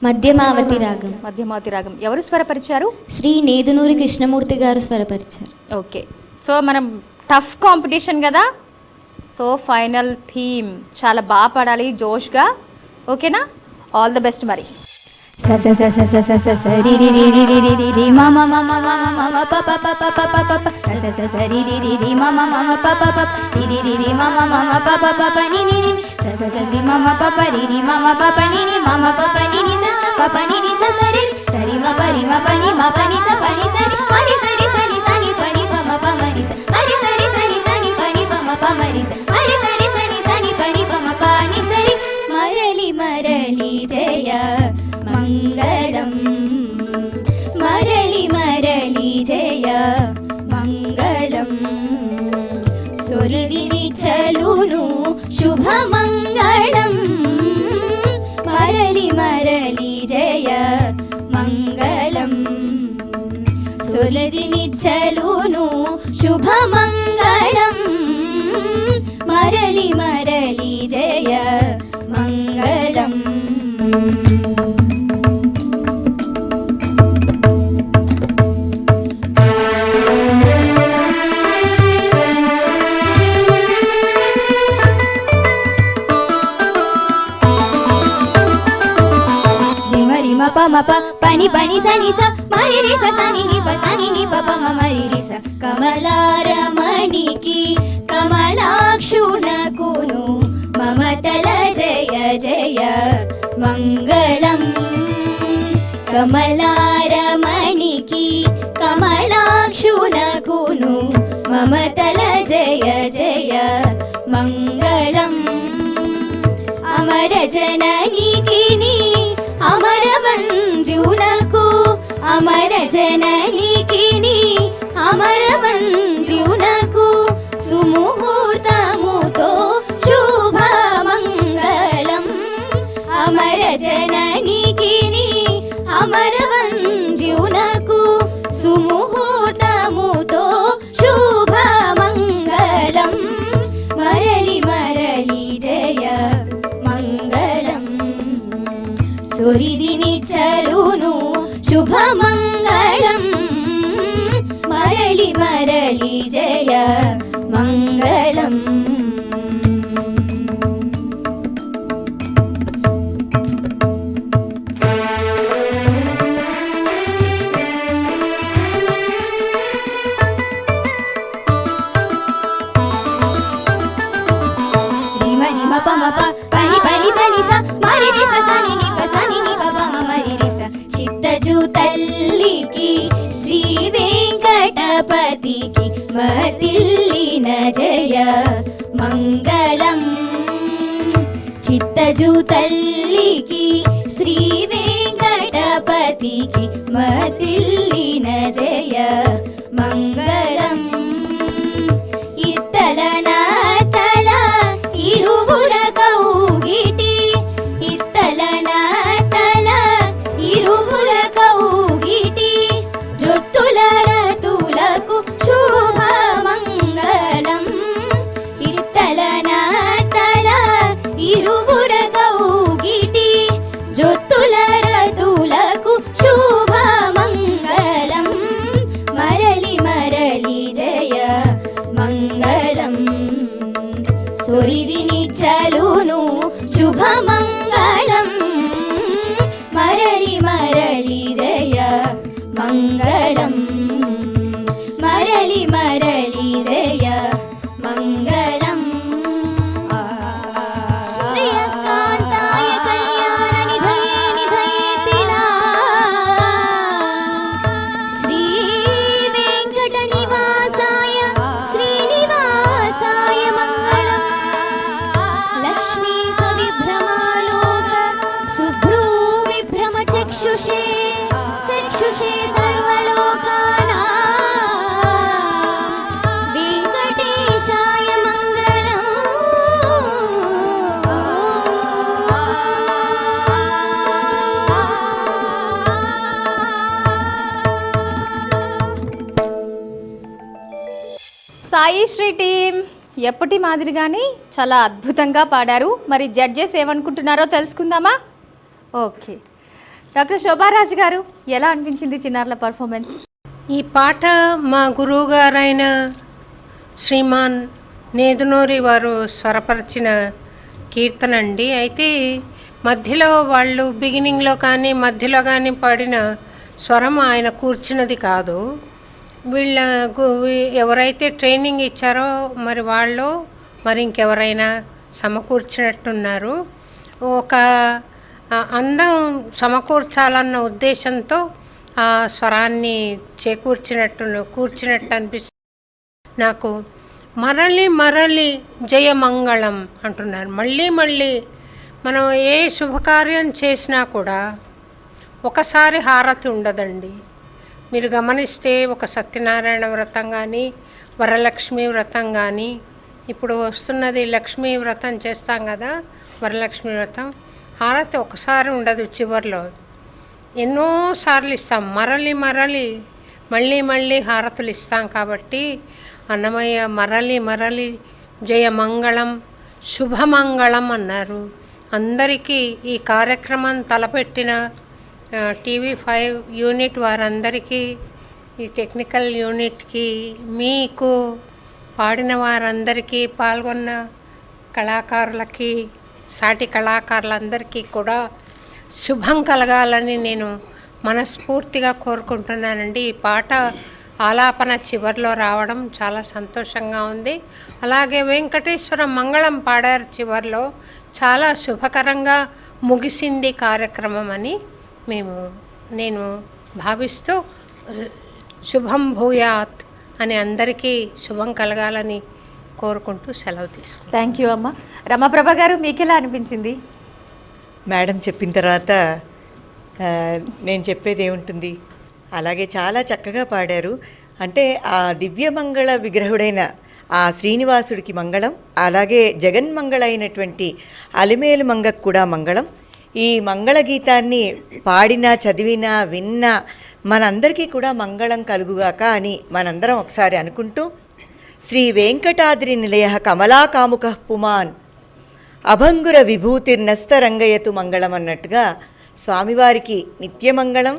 మధ్యమావతి రాగం. మధ్యమావతి రాగం. ఎవరు స్వరపరిచారు? శ్రీ నేదునూరి కృష్ణమూర్తి గారు స్వరపరిచారు. ఓకే, సో మనం టఫ్ కాంపిటీషన్ కదా, సో ఫైనల్ థీమ్ చాలా బాగా పాడాలి, జోష్గా. ఓకేనా? All the best. మరి మరలి మరలి జయ మంగళం, మరలి మరలి జయ మంగళం, సొరిదిని చలును శుభమంగళం, మరలి మరలి జయ మంగళం, సొరిదిని చలును శుభమంగళం, మరలి మరలి జయ మంగళం. మప పని పని సని స మరి రి స సని ని ప సని ని ప ప మ మరి రి స కమలారమణికి కమలాక్షునకును మమతల జయ జయ మంగళం, కమలారమణికి కమలాక్షునకును మమతల జయ జయ మంగళం, అమర జననికి అమరవంద్యునకు అమర జననికి అమరవంద్యునకు సుముహూర్తముతో శుభమంగళం, అమర జననికి అమరవంద్యునకు సుముహూర్తముతో శుభమంగళం, మరలి సొరిదిని చలును శుభమంగళం మరలి మరలి జయ మంగళం. పమప పని పని సని స మరి రి స సని ని ప సని ని ప పమ మరి రి స. చిత్తజు తల్లికి శ్రీ వెంకటపతికి మతిల్లిన జయ మంగళం. చిత్తజు తల్లికి శ్రీ వెంకటపతికి మతిల్లిన జయ మంగళం. ఇత్తల నాతల ఇరువుర కౌగిటి ఇత్తల నాతల ఇరువుర కౌగిటి జొత్తుల రతులకు శుభమంగళం. ఇత్తల నాతల ఇరువుర కౌగిటి జొత్తుల రతులకు శుభమంగళం మరలి మరలి జయ మంగళం. సొరిదిని చలును శుభమంగళం మరలి మరలి జయ మంగళం మరలి మరలి జయ మంగళం. శ్రీయకాంతాయ కళ్యాణ నిధయే నిధయేతినా శ్రీ వెంకట నివాసాయ శ్రీనివాసాయ మంగళం. లక్ష్మీ సవిభ్రమాలోక శుభ్రూ విభ్రమ చక్షుషే చక్షుషే సర్వలోకానాం వెంకటేశాయ మంగళం. సాయి శ్రీ టీం ఎప్పటి మాదిరిగానే చాలా అద్భుతంగా పాడారు. మరి జడ్జెస్ ఏమనుకుంటున్నారో తెలుసుకుందామా? ఓకే, డాక్టర్ శోభారాజ్ గారు ఎలా అనిపించింది చిన్నారుల పర్ఫార్మెన్స్? ఈ పాట మా గురువుగారైన శ్రీమాన్ నేదునూరి వారు స్వరపరిచిన కీర్తన అండి. అయితే మధ్యలో వాళ్ళు బిగినింగ్లో కానీ మధ్యలో కానీ పాడిన స్వరం ఆయన కూర్చున్నది కాదు. వీళ్ళ ఎవరైతే ట్రైనింగ్ ఇచ్చారో మరి వాళ్ళు మరి ఇంకెవరైనా సమకూర్చినట్టున్నారు. ఒక అందం సమకూర్చాలన్న ఉద్దేశంతో ఆ స్వరాన్ని కూర్చినట్టు అనిపిస్తుంది నాకు. మరలి మరలి జయమంగళం అంటున్నారు. మళ్ళీ మళ్ళీ మనం ఏ శుభకార్యం చేసినా కూడా ఒకసారి హారతి ఉండదండి. మీరు గమనిస్తే ఒక సత్యనారాయణ వ్రతం కానీ వరలక్ష్మి వ్రతం కానీ ఇప్పుడు వస్తున్నది లక్ష్మీ వ్రతం చేస్తాం కదా, వరలక్ష్మి వ్రతం, హారతి ఒకసారి ఉండదు, చివరిలో ఎన్నోసార్లు ఇస్తాం. మరలి మరలి మళ్ళీ మళ్ళీ హారతులు ఇస్తాం. కాబట్టి అన్నమయ్య మరలి మరలి జయమంగళం శుభమంగళం అన్నారు. అందరికీ ఈ కార్యక్రమం తలపెట్టిన TV5 యూనిట్ వారందరికీ, ఈ టెక్నికల్ యూనిట్కి, మీకు పాడిన వారందరికీ, పాల్గొన్న కళాకారులకి, సాటి కళాకారులందరికీ కూడా శుభం కలగాలని నేను మనస్ఫూర్తిగా కోరుకుంటున్నానండి. ఈ పాట ఆలాపన చివరిలో రావడం చాలా సంతోషంగా ఉంది. అలాగే వెంకటేశ్వర మంగళం పాడారు చివరిలో. చాలా శుభకరంగా ముగిసింది కార్యక్రమం అని నేను భావిస్తూ శుభం భూయాత్ అని అందరికీ శుభం కలగాలని కోరుకుంటూ సెలవు తీసుకుంటాను. థ్యాంక్ యూ అమ్మ. రమాప్రభ గారు మీకు ఎలా అనిపించింది? మేడం చెప్పిన తర్వాత నేను చెప్పేది ఏముంటుంది, అలాగే చాలా చక్కగా పాడారు. అంటే ఆ దివ్యమంగళ విగ్రహుడైన ఆ శ్రీనివాసుడికి మంగళం, అలాగే జగన్మంగళ అయినటువంటి అలిమేలు మంగకు కూడా మంగళం. ఈ మంగళ గీతాన్ని పాడినా చదివినా విన్నా మనందరికీ కూడా మంగళం కలుగుగాక అని మనందరం ఒకసారి అనుకుంటూ, శ్రీ వెంకటాద్రి నిలయ కమలాకాముక పుమాన్ అభంగుర విభూతిర్నస్తరంగయతు మంగళం అన్నట్టుగా స్వామివారికి నిత్యమంగళం,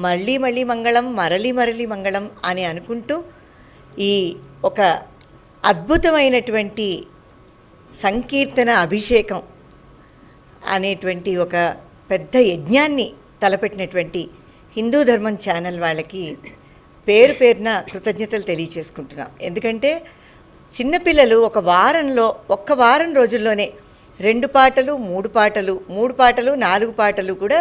మళ్ళీ మళ్ళీ మంగళం, మరలి మరలి మంగళం అని అనుకుంటూ ఈ ఒక అద్భుతమైనటువంటి సంకీర్తన అభిషేకం అనేటువంటి ఒక పెద్ద యజ్ఞాన్ని తలపెట్టినటువంటి హిందూ ధర్మం ఛానల్ వాళ్ళకి పేరు పేరున కృతజ్ఞతలు తెలియచేసుకుంటున్నాం. ఎందుకంటే చిన్నపిల్లలు ఒక్క వారం రోజుల్లోనే 2 పాటలు 3 పాటలు 3 పాటలు 4 పాటలు కూడా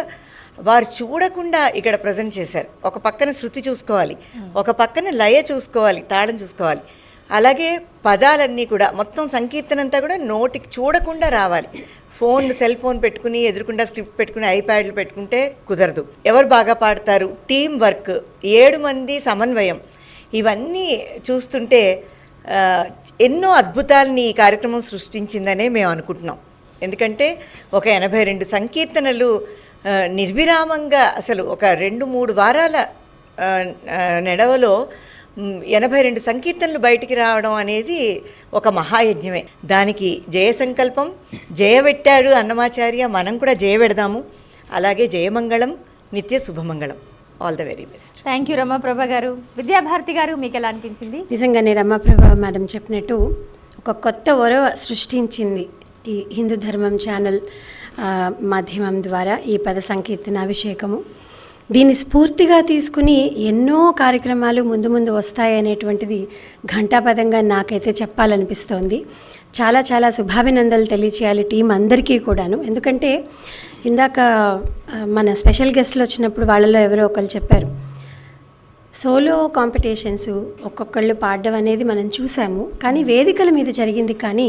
వారు చూడకుండా ఇక్కడ ప్రజెంట్ చేశారు. ఒక పక్కన శృతి చూసుకోవాలి, ఒక పక్కన లయ చూసుకోవాలి, తాళం చూసుకోవాలి. అలాగే పదాలన్నీ కూడా మొత్తం సంకీర్తన అంతా కూడా నోటికి చూడకుండా రావాలి. సెల్ ఫోన్ పెట్టుకుని ఎదురుకుండా స్క్రిప్ట్ పెట్టుకుని ఐప్యాడ్లు పెట్టుకుంటే కుదరదు. ఎవరు బాగా పాడతారు, టీం వర్క్, 7 మంది సమన్వయం, ఇవన్నీ చూస్తుంటే ఎన్నో అద్భుతాలని ఈ కార్యక్రమం సృష్టించిందనే మేము అనుకుంటున్నాం. ఎందుకంటే ఒక 82 సంకీర్తనలు నిర్విరామంగా అసలు ఒక 2-3 వారాల నెడవలో 82 సంకీర్తనలు బయటికి రావడం అనేది ఒక మహాయజ్ఞమే. దానికి జయ సంకల్పం, జయబెట్టాడు అన్నమాచార్య, మనం కూడా జయబెడదాము. అలాగే జయమంగళం, నిత్య శుభమంగళం. All the very best. Thank you Ramaprabha garu. Vidyabharati గారు, మీకు ఎలా అనిపించింది? నిజంగానే రమాప్రభ మేడం చెప్పినట్టు ఒక కొత్త ఒరవ సృష్టించింది ఈ హిందూ ధర్మం ఛానల్ మాధ్యమం ద్వారా ఈ పద సంకీర్తనాభిషేకము. దీన్ని స్ఫూర్తిగా తీసుకుని ఎన్నో కార్యక్రమాలు ముందు ముందు వస్తాయనేటువంటిది ఘంటాపదంగా నాకైతే చెప్పాలనిపిస్తోంది. చాలా చాలా శుభాభినందనలు తెలియచేయాలి టీం అందరికీ కూడాను. ఎందుకంటే ఇందాక మన స్పెషల్ గెస్ట్లు వచ్చినప్పుడు వాళ్ళలో ఎవరో ఒకరు చెప్పారు, సోలో కాంపిటీషన్స్ ఒక్కొక్కళ్ళు పాడడం అనేది మనం చూసాము, కానీ వేదికల మీద జరిగింది. కానీ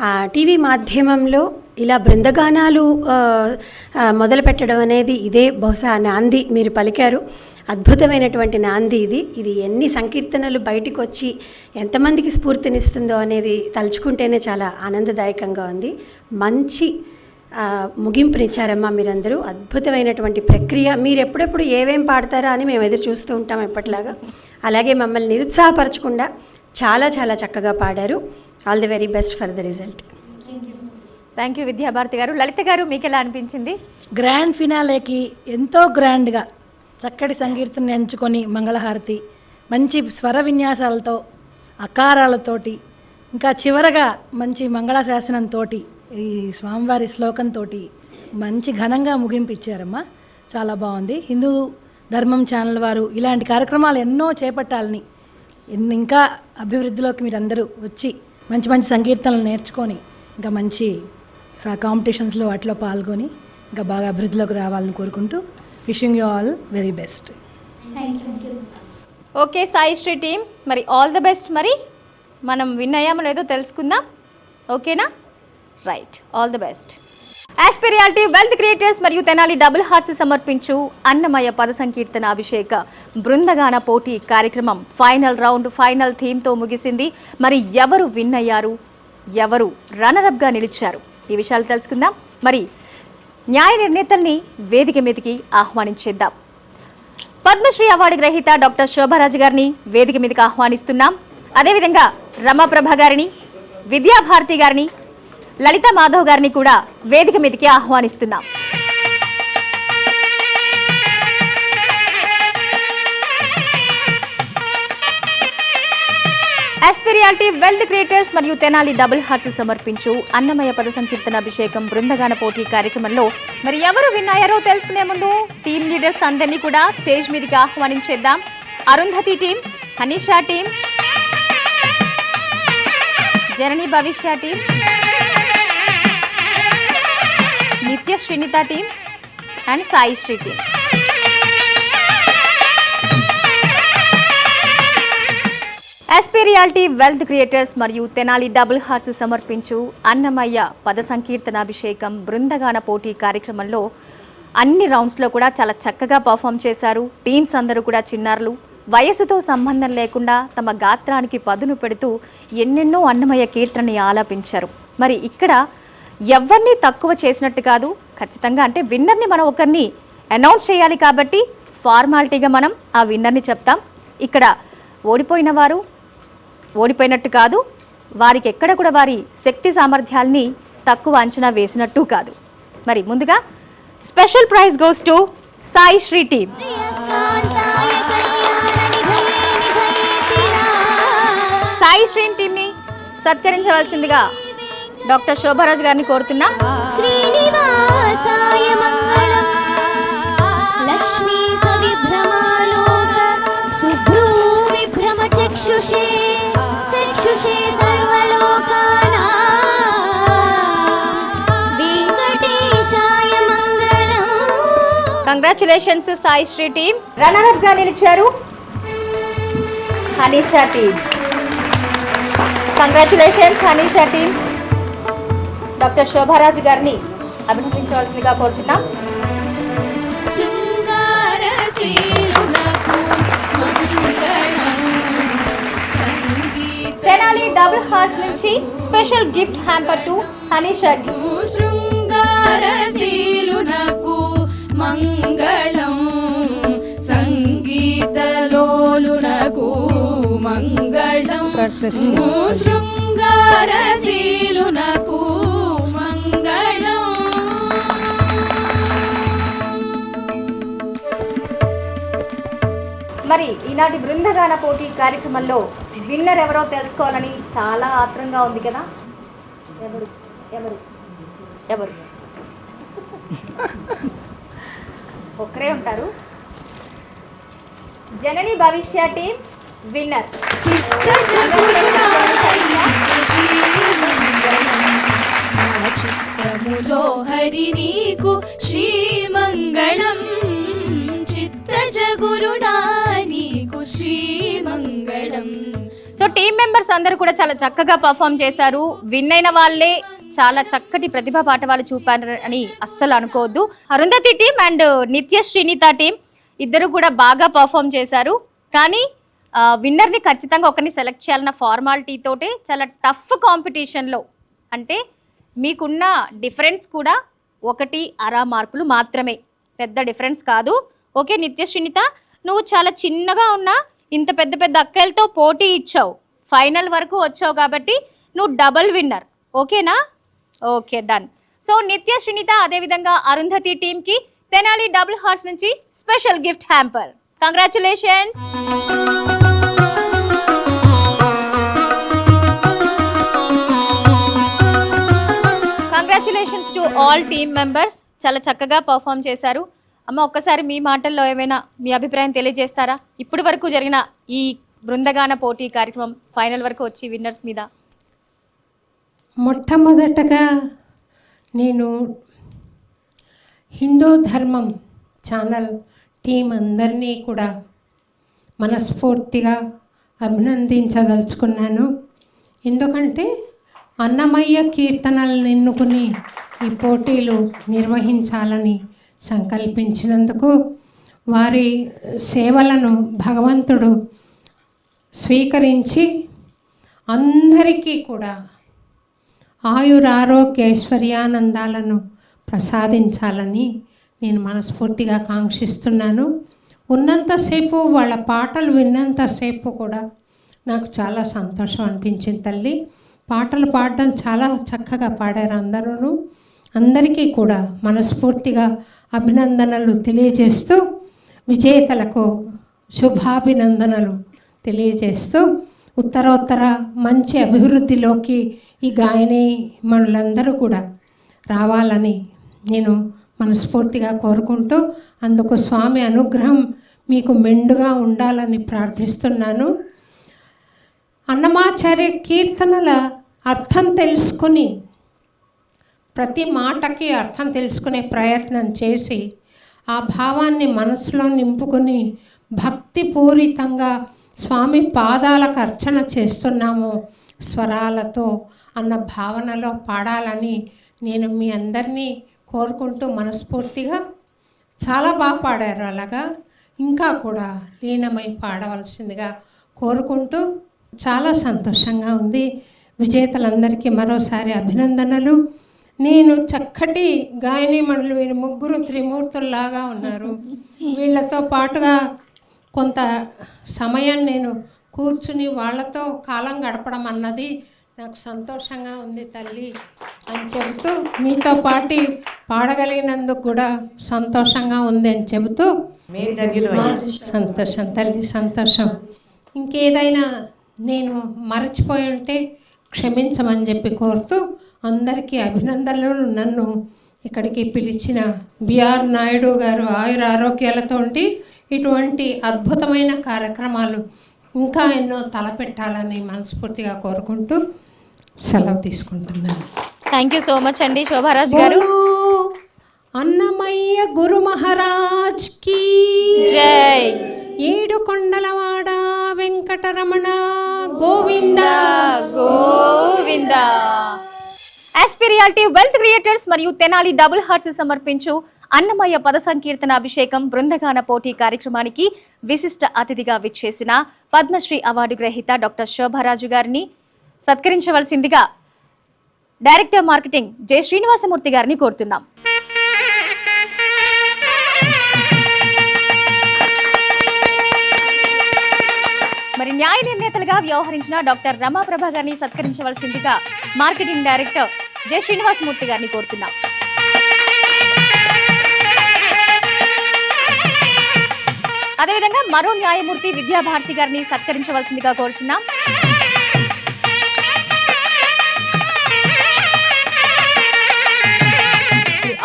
ఆ టీవీ మాధ్యమంలో ఇలా బృందగానాలు మొదలు పెట్టడం అనేది ఇదే బహుశా నాంది మీరు పలికారు. అద్భుతమైనటువంటి నాంది ఇది ఎన్ని సంకీర్తనలు బయటికి వచ్చి ఎంతమందికి స్ఫూర్తినిస్తుందో అనేది తలుచుకుంటేనే చాలా ఆనందదాయకంగా ఉంది. మంచి ముగింపునిచ్చారమ్మా మీరందరూ. అద్భుతమైనటువంటి ప్రక్రియ. మీరు ఎప్పుడెప్పుడు ఏమేం పాడతారా అని మేము ఎదురు చూస్తూ ఉంటాం ఎప్పటిలాగా. అలాగే మమ్మల్ని నిరుత్సాహపరచకుండా చాలా చాలా చక్కగా పాడారు. All the very best for the result. Thank you Vidyabharati గారు. లలిత గారు, మీకు ఎలా అనిపించింది? గ్రాండ్ ఫినాలేకి ఎంతో గ్రాండ్గా చక్కటి సంకీర్తన ఎంచుకొని మంగళహారతి, మంచి స్వర విన్యాసాలతో, అకారాలతోటి, ఇంకా చివరగా మంచి మంగళాశాసనంతో, ఈ స్వామివారి శ్లోకంతో మంచి ఘనంగా ముగింపు ఇచ్చారమ్మా. చాలా బాగుంది. హిందూ ధర్మం ఛానల్ వారు ఇలాంటి కార్యక్రమాలు ఎన్నో చేపట్టాలని, ఇంకా అభివృద్ధిలోకి మీరందరూ వచ్చి మంచి మంచి సంకీర్తనలు నేర్చుకొని ఇంకా మంచి కాంపిటీషన్స్లో వాటిలో పాల్గొని ఇంకా బాగా అభివృద్ధిలోకి రావాలని కోరుకుంటూ wishing you all very best. Okay Saisri team, మరి ఆల్ ద బెస్ట్. మరి మనం విన్ అయ్యామో లేదో తెలుసుకుందాం, ఓకేనా? Right, all the best. Aspireality wealth creators మరియు తెనాలి డబుల్ హార్స్ సమర్పించు అన్నమయ్య పద సంకీర్తన అభిషేక బృందగాన పోటీ కార్యక్రమం ఫైనల్ రౌండ్ ఫైనల్ థీమ్తో ముగిసింది. మరి ఎవరు విన్ అయ్యారు, ఎవరు రన్నరప్గా నిలిచారు, ఈ విషయాలు తెలుసుకుందాం. మరి న్యాయ నిర్ణేతల్ని వేదిక మీదకి ఆహ్వానించేద్దాం. పద్మశ్రీ అవార్డు గ్రహీత డాక్టర్ శోభారాజు గారిని వేదిక మీదకి ఆహ్వానిస్తున్నాం. అదేవిధంగా రమాప్రభ గారిని, విద్యాభారతి గారిని, లలిత మాధవ్ గారిని కూడా వేదిక మీదకి ఆహ్వానిస్తున్నాం. ఆస్పిరియాలిటీ వెల్త్ క్రియేటర్స్ మరియు తెనాలి డబుల్ హార్స్ సమర్పించు అన్నమయ్య పద సంకీర్తన అభిషేకం బృందగాన పోటీ కార్యక్రమంలో మరి ఎవరు విన్ అయ్యారో తెలుసుకునే ముందు టీమ్ లీడర్స్ అందరినీ కూడా స్టేజ్ మీదకి ఆహ్వానించేద్దాం. Arundhati team, Hanisha team, Janani Bhavishya team, Nitya Srinitha team and Saisri team. Aspireality wealth creators మరియు తెనాలి డబుల్ హార్స్ సమర్పించు అన్నమయ్య పద సంకీర్తనాభిషేకం బృందగాన పోటీ కార్యక్రమంలో అన్ని రౌండ్స్లో కూడా చాలా చక్కగా పర్ఫామ్ చేశారు. టీమ్స్ అందరూ కూడా చిన్నారులు, వయసుతో సంబంధం లేకుండా తమ గాత్రానికి పదును పెడుతూ ఎన్నెన్నో అన్నమయ్య కీర్తనని ఆలాపించారు. మరి ఇక్కడ ఎవరిని తక్కువ చేసినట్టు కాదు, ఖచ్చితంగా అంటే విన్నర్ని మనం ఒకరిని అనౌన్స్ చేయాలి కాబట్టి ఫార్మాలిటీగా మనం ఆ విన్నర్ని చెప్తాం. ఇక్కడ ఓడిపోయిన వారు ఓడిపోయినట్టు కాదు, వారికి ఎక్కడ కూడా వారి శక్తి సామర్థ్యాల్ని తక్కువ అంచనా వేసినట్టు కాదు. మరి ముందుగా special prize goes to Sai Sri team. Sai Sri టీమ్ని సత్కరించవలసిందిగా డాక్టర్ శోభారాజ్ గారిని కోరుతున్నా. శ్రీనివాసాయ మంగళం లక్ష్మీ సవిభ్రమాలోక సుభ్రూ విభ్రమ చక్షుషే చక్షుషే సర్వలోకానాం వెంకటేశాయ మంగళం. Congratulations Sai Sri team. Runner గా నిలిచారు Hanisha team. Congratulations Hanisha team. Doctor Shobharaju గారిని అభినందించవలసిందిగా కోరుతున్నాం. తెనాలి డబుల్ హార్స్ నుంచి special gift hamper to Hanisha team. శృంగారశీలునకు మంగళం సంగీతలోలునకు మంగళం శృంగారశీలునకు మంగళం. మరి ఈనాటి బృందగాన పోటీ కార్యక్రమంలో విన్నర్ ఎవరో తెలుసుకోవాలని చాలా ఆత్రంగా ఉంది కదా. ఎవరు ఎవరు ఎవరు ఒక్కరే ఉంటారు. జనని భవిష్య టీం విన్నర్. చిత్తములో హరి నీకు శ్రీమంగళం చిత్తజగురుడా నీకు శ్రీమంగళం. సో టీం మెంబర్స్ అందరూ కూడా చాలా చక్కగా పర్ఫామ్ చేశారు. విన్ అయిన వాళ్ళే చాలా చక్కటి ప్రతిభా పాఠవాలు చూపారు అని అస్సలు అనుకోవద్దు. అరుంధతి టీం అండ్ నిత్య శ్రీనిత టీం ఇద్దరు కూడా బాగా పర్ఫామ్ చేశారు. కానీ విన్నర్ని ఖచ్చితంగా ఒకరిని సెలెక్ట్ చేయాలన్న ఫార్మాలిటీ తోటే చాలా టఫ్ కాంపిటీషన్లో, అంటే మీకున్న డిఫరెన్స్ కూడా 1.5 మార్కులు మాత్రమే, పెద్ద డిఫరెన్స్ కాదు. ఓకే నిత్య శ్రీనిత, నువ్వు చాలా చిన్నగా ఉన్నా ఇంత పెద్ద పెద్ద అక్కలతో పోటీ ఇచ్చావు, ఫైనల్ వరకు వచ్చావు కాబట్టి నువ్వు డబల్ విన్నర్. ఓకేనా? Okay done. సో నిత్య శ్రీనిత అదేవిధంగా అరుంధతి టీంకి తెనాలి డబుల్ హార్స్ నుంచి special gift hamper. Congratulations. Congratulations to all team members. చాలా చక్కగా పర్ఫామ్ చేశారు. అమ్మ ఒక్కసారి మీ మాటల్లో ఏమైనా మీ అభిప్రాయం తెలియజేస్తారా? ఇప్పటి వరకు జరిగిన ఈ బృందగాన పోటీ కార్యక్రమం ఫైనల్ వరకు వచ్చి విన్నర్స్ మీద. మొట్టమొదటగా నేను హిందూ ధర్మం ఛానల్ టీం అందరినీ కూడా మనస్ఫూర్తిగా అభినందించదలుచుకున్నాను. ఎందుకంటే అన్నమయ్య కీర్తనలను ఎన్నుకుని ఈ పోటీలు నిర్వహించాలని సంకల్పించినందుకు, వారి సేవలను భగవంతుడు స్వీకరించి అందరికీ కూడా ఆయురారోగ్యైశ్వర్యానందాలను ప్రసాదించాలని నేను మనస్ఫూర్తిగా కాంక్షిస్తున్నాను. ఉన్నంతసేపు వాళ్ళ పాటలు విన్నంతసేపు కూడా నాకు చాలా సంతోషం అనిపించింది తల్లి. పాటలు పాడడం చాలా చక్కగా పాడారు అందరూ. అందరికీ కూడా మనస్ఫూర్తిగా అభినందనలు తెలియజేస్తూ, విజేతలకు శుభాభినందనలు తెలియజేస్తూ, ఉత్తరోత్తర మంచి అభివృద్ధిలోకి ఈ గాయని మనులందరూ కూడా రావాలని నేను మనస్ఫూర్తిగా కోరుకుంటూ, అందుకు స్వామి అనుగ్రహం మీకు మెండుగా ఉండాలని ప్రార్థిస్తున్నాను. అన్నమాచార్య కీర్తనల అర్థం తెలుసుకుని, ప్రతి మాటకి అర్థం తెలుసుకునే ప్రయత్నం చేసి, ఆ భావాన్ని మనసులో నింపుకొని భక్తిపూరితంగా స్వామి పాదాలకు అర్చన చేస్తున్నాము స్వరాలతో అన్న భావనలో పాడాలని నేను మీ అందరినీ కోరుకుంటూ మనస్ఫూర్తిగా, చాలా బాగా పాడారు, అలాగా ఇంకా కూడా లీనమై పాడవలసిందిగా కోరుకుంటూ చాలా సంతోషంగా ఉంది. విజేతలందరికీ మరోసారి అభినందనలు. నేను చక్కటి గాయని మండలి, వీళ్ళు ముగ్గురు త్రిమూర్తుల్లాగా ఉన్నారు. వీళ్ళతో పాటుగా కొంత సమయం నేను కూర్చుని వాళ్ళతో కాలం గడపడం అన్నది నాకు సంతోషంగా ఉంది తల్లి అని చెబుతూ, మీతో పాటు పాడగలిగినందుకు కూడా సంతోషంగా ఉంది అని చెబుతూ, సంతోషం తల్లి, సంతోషం. ఇంకేదైనా నేను మరచిపోయి ఉంటే క్షమించమని చెప్పి కోరుతూ, అందరికీ అభినందనలు. నన్ను ఇక్కడికి పిలిచిన బిఆర్ నాయుడు గారు ఆయుర ఆరోగ్యాలతో ఉండి ఇటువంటి అద్భుతమైన కార్యక్రమాలు ఇంకా ఎన్నో తలపెట్టాలని మనస్ఫూర్తిగా కోరుకుంటూ సెలవు తీసుకుంటున్నాను. థ్యాంక్ యూ సో మచ్ అండి శోభారాజ్ గారు. అన్నమయ్య గురు మహారాజ్ కి జై. ఏడు కొండలవాడ Venkataramana Govinda Govinda. Aspi reality wealth creators మరియు తెనాలి డబుల్ హార్స్ సమర్పించు అన్నమయ్య పద సంకీర్తన అభిషేకం బృందగాన పోటీ కార్యక్రమానికి విశిష్ట అతిథిగా విచ్చేసిన పద్మశ్రీ అవార్డు గ్రహీత డాక్టర్ శోభారాజు గారిని సత్కరించవలసిందిగా డైరెక్టర్ మార్కెటింగ్ జె శ్రీనివాసమూర్తి గారిని కోరుతున్నాం. మరి న్యాయ నిర్ణేతలుగా వ్యవహరించిన డాక్టర్ రమాప్రభ గారిని సత్కరించవలసిందిగా మార్కెటింగ్ డైరెక్టర్ జె శ్రీనివాసమూర్తి గారిని కోరుతున్నాం. అదేవిధంగా మరో న్యాయమూర్తి విద్యాభారతి గారిని సత్కరించవలసిందిగా కోరుచున్నాం.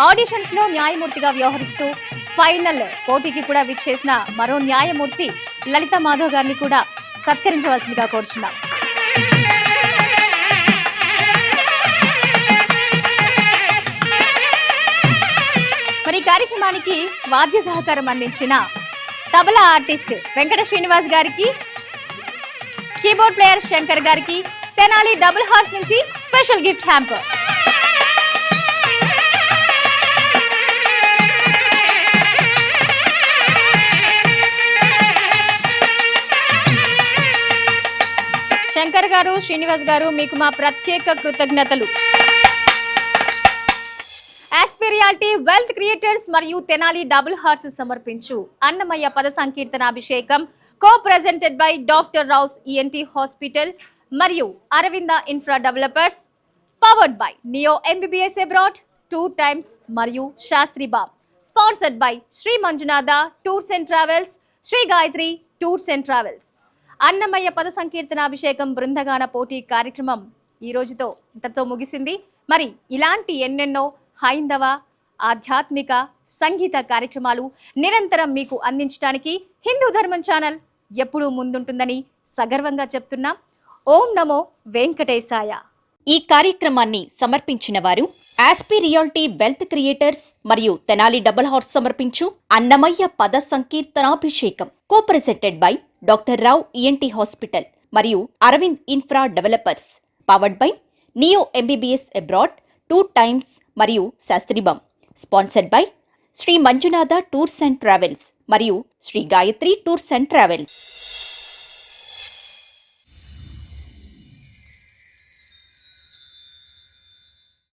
ఆడిషన్స్ లో న్యాయమూర్తిగా వ్యవహరిస్తూ ఫైనల్ పోటీకి కూడా విచ్చేసిన మరో న్యాయమూర్తి లలిత మాధవ్ గారిని కూడా సత్కరించవలసిందిగా కోరుచున్నాం. మరి ఈ కార్యక్రమానికి వాద్య సహకారం అందించిన తబలా ఆర్టిస్ట్ వెంకట శ్రీనివాస్ గారికి, కీబోర్డ్ ప్లేయర్ శంకర్ గారికి తెనాలి డబుల్ హార్స్ నుంచి స్పెషల్ గిఫ్ట్ హ్యాంపర్. శంకర్ గారు, శ్రీనివాస్ గారు, మీకు మా ప్రత్యేక కృతజ్ఞతలు. ఆస్పి రియాలిటీ వెల్త్ క్రియేటర్స్ మరియు తెనాలి డబుల్ హార్స్ సమర్పించు అన్నమయ్య పద సంకీర్తన అభిషేకం co presented by doctor Rao's ENT hospital మరియు Aravinda infra developers, powered by neo MBBS abroad 2 times మరియు Shastri balm, sponsored by Shri Manjunatha tours and travels, Shri Gayatri tours and travels. Annamayya పద సంకీర్తన అభిషేకం బృందగాన పోటీ కార్యక్రమం ఈ రోజుతో ఇంతతో ముగిసింది. మరి ఇలాంటి ఎన్నెన్నో హైందవ, ఆధ్యాత్మిక, సంగీత కార్యక్రమాలు నిరంతరం మీకు అందించడానికి హిందూ ధర్మం ఛానల్ ఎప్పుడూ ముందుంటుందని సగర్వంగా చెప్తున్నాం. ఓం నమో వెంకటేశాయ. ఈ కార్యక్రమాన్ని సమర్పించిన వారు ఆస్పి రియాలిటీ వెల్త్ క్రియేటర్స్ మరియు తెనాలి డబుల్ హార్స్ సమర్పించు అన్నమయ్య పద సంకీర్తనాభిషేకం co presented by doctor Rao ENT hospital మరియు Aravind infra developers, powered by neo MBBS abroad 2 times మరియు శాస్త్రిబామ్, sponsored by Shri Manjunatha tours and travels మరియు Shri Gayatri tours and travels.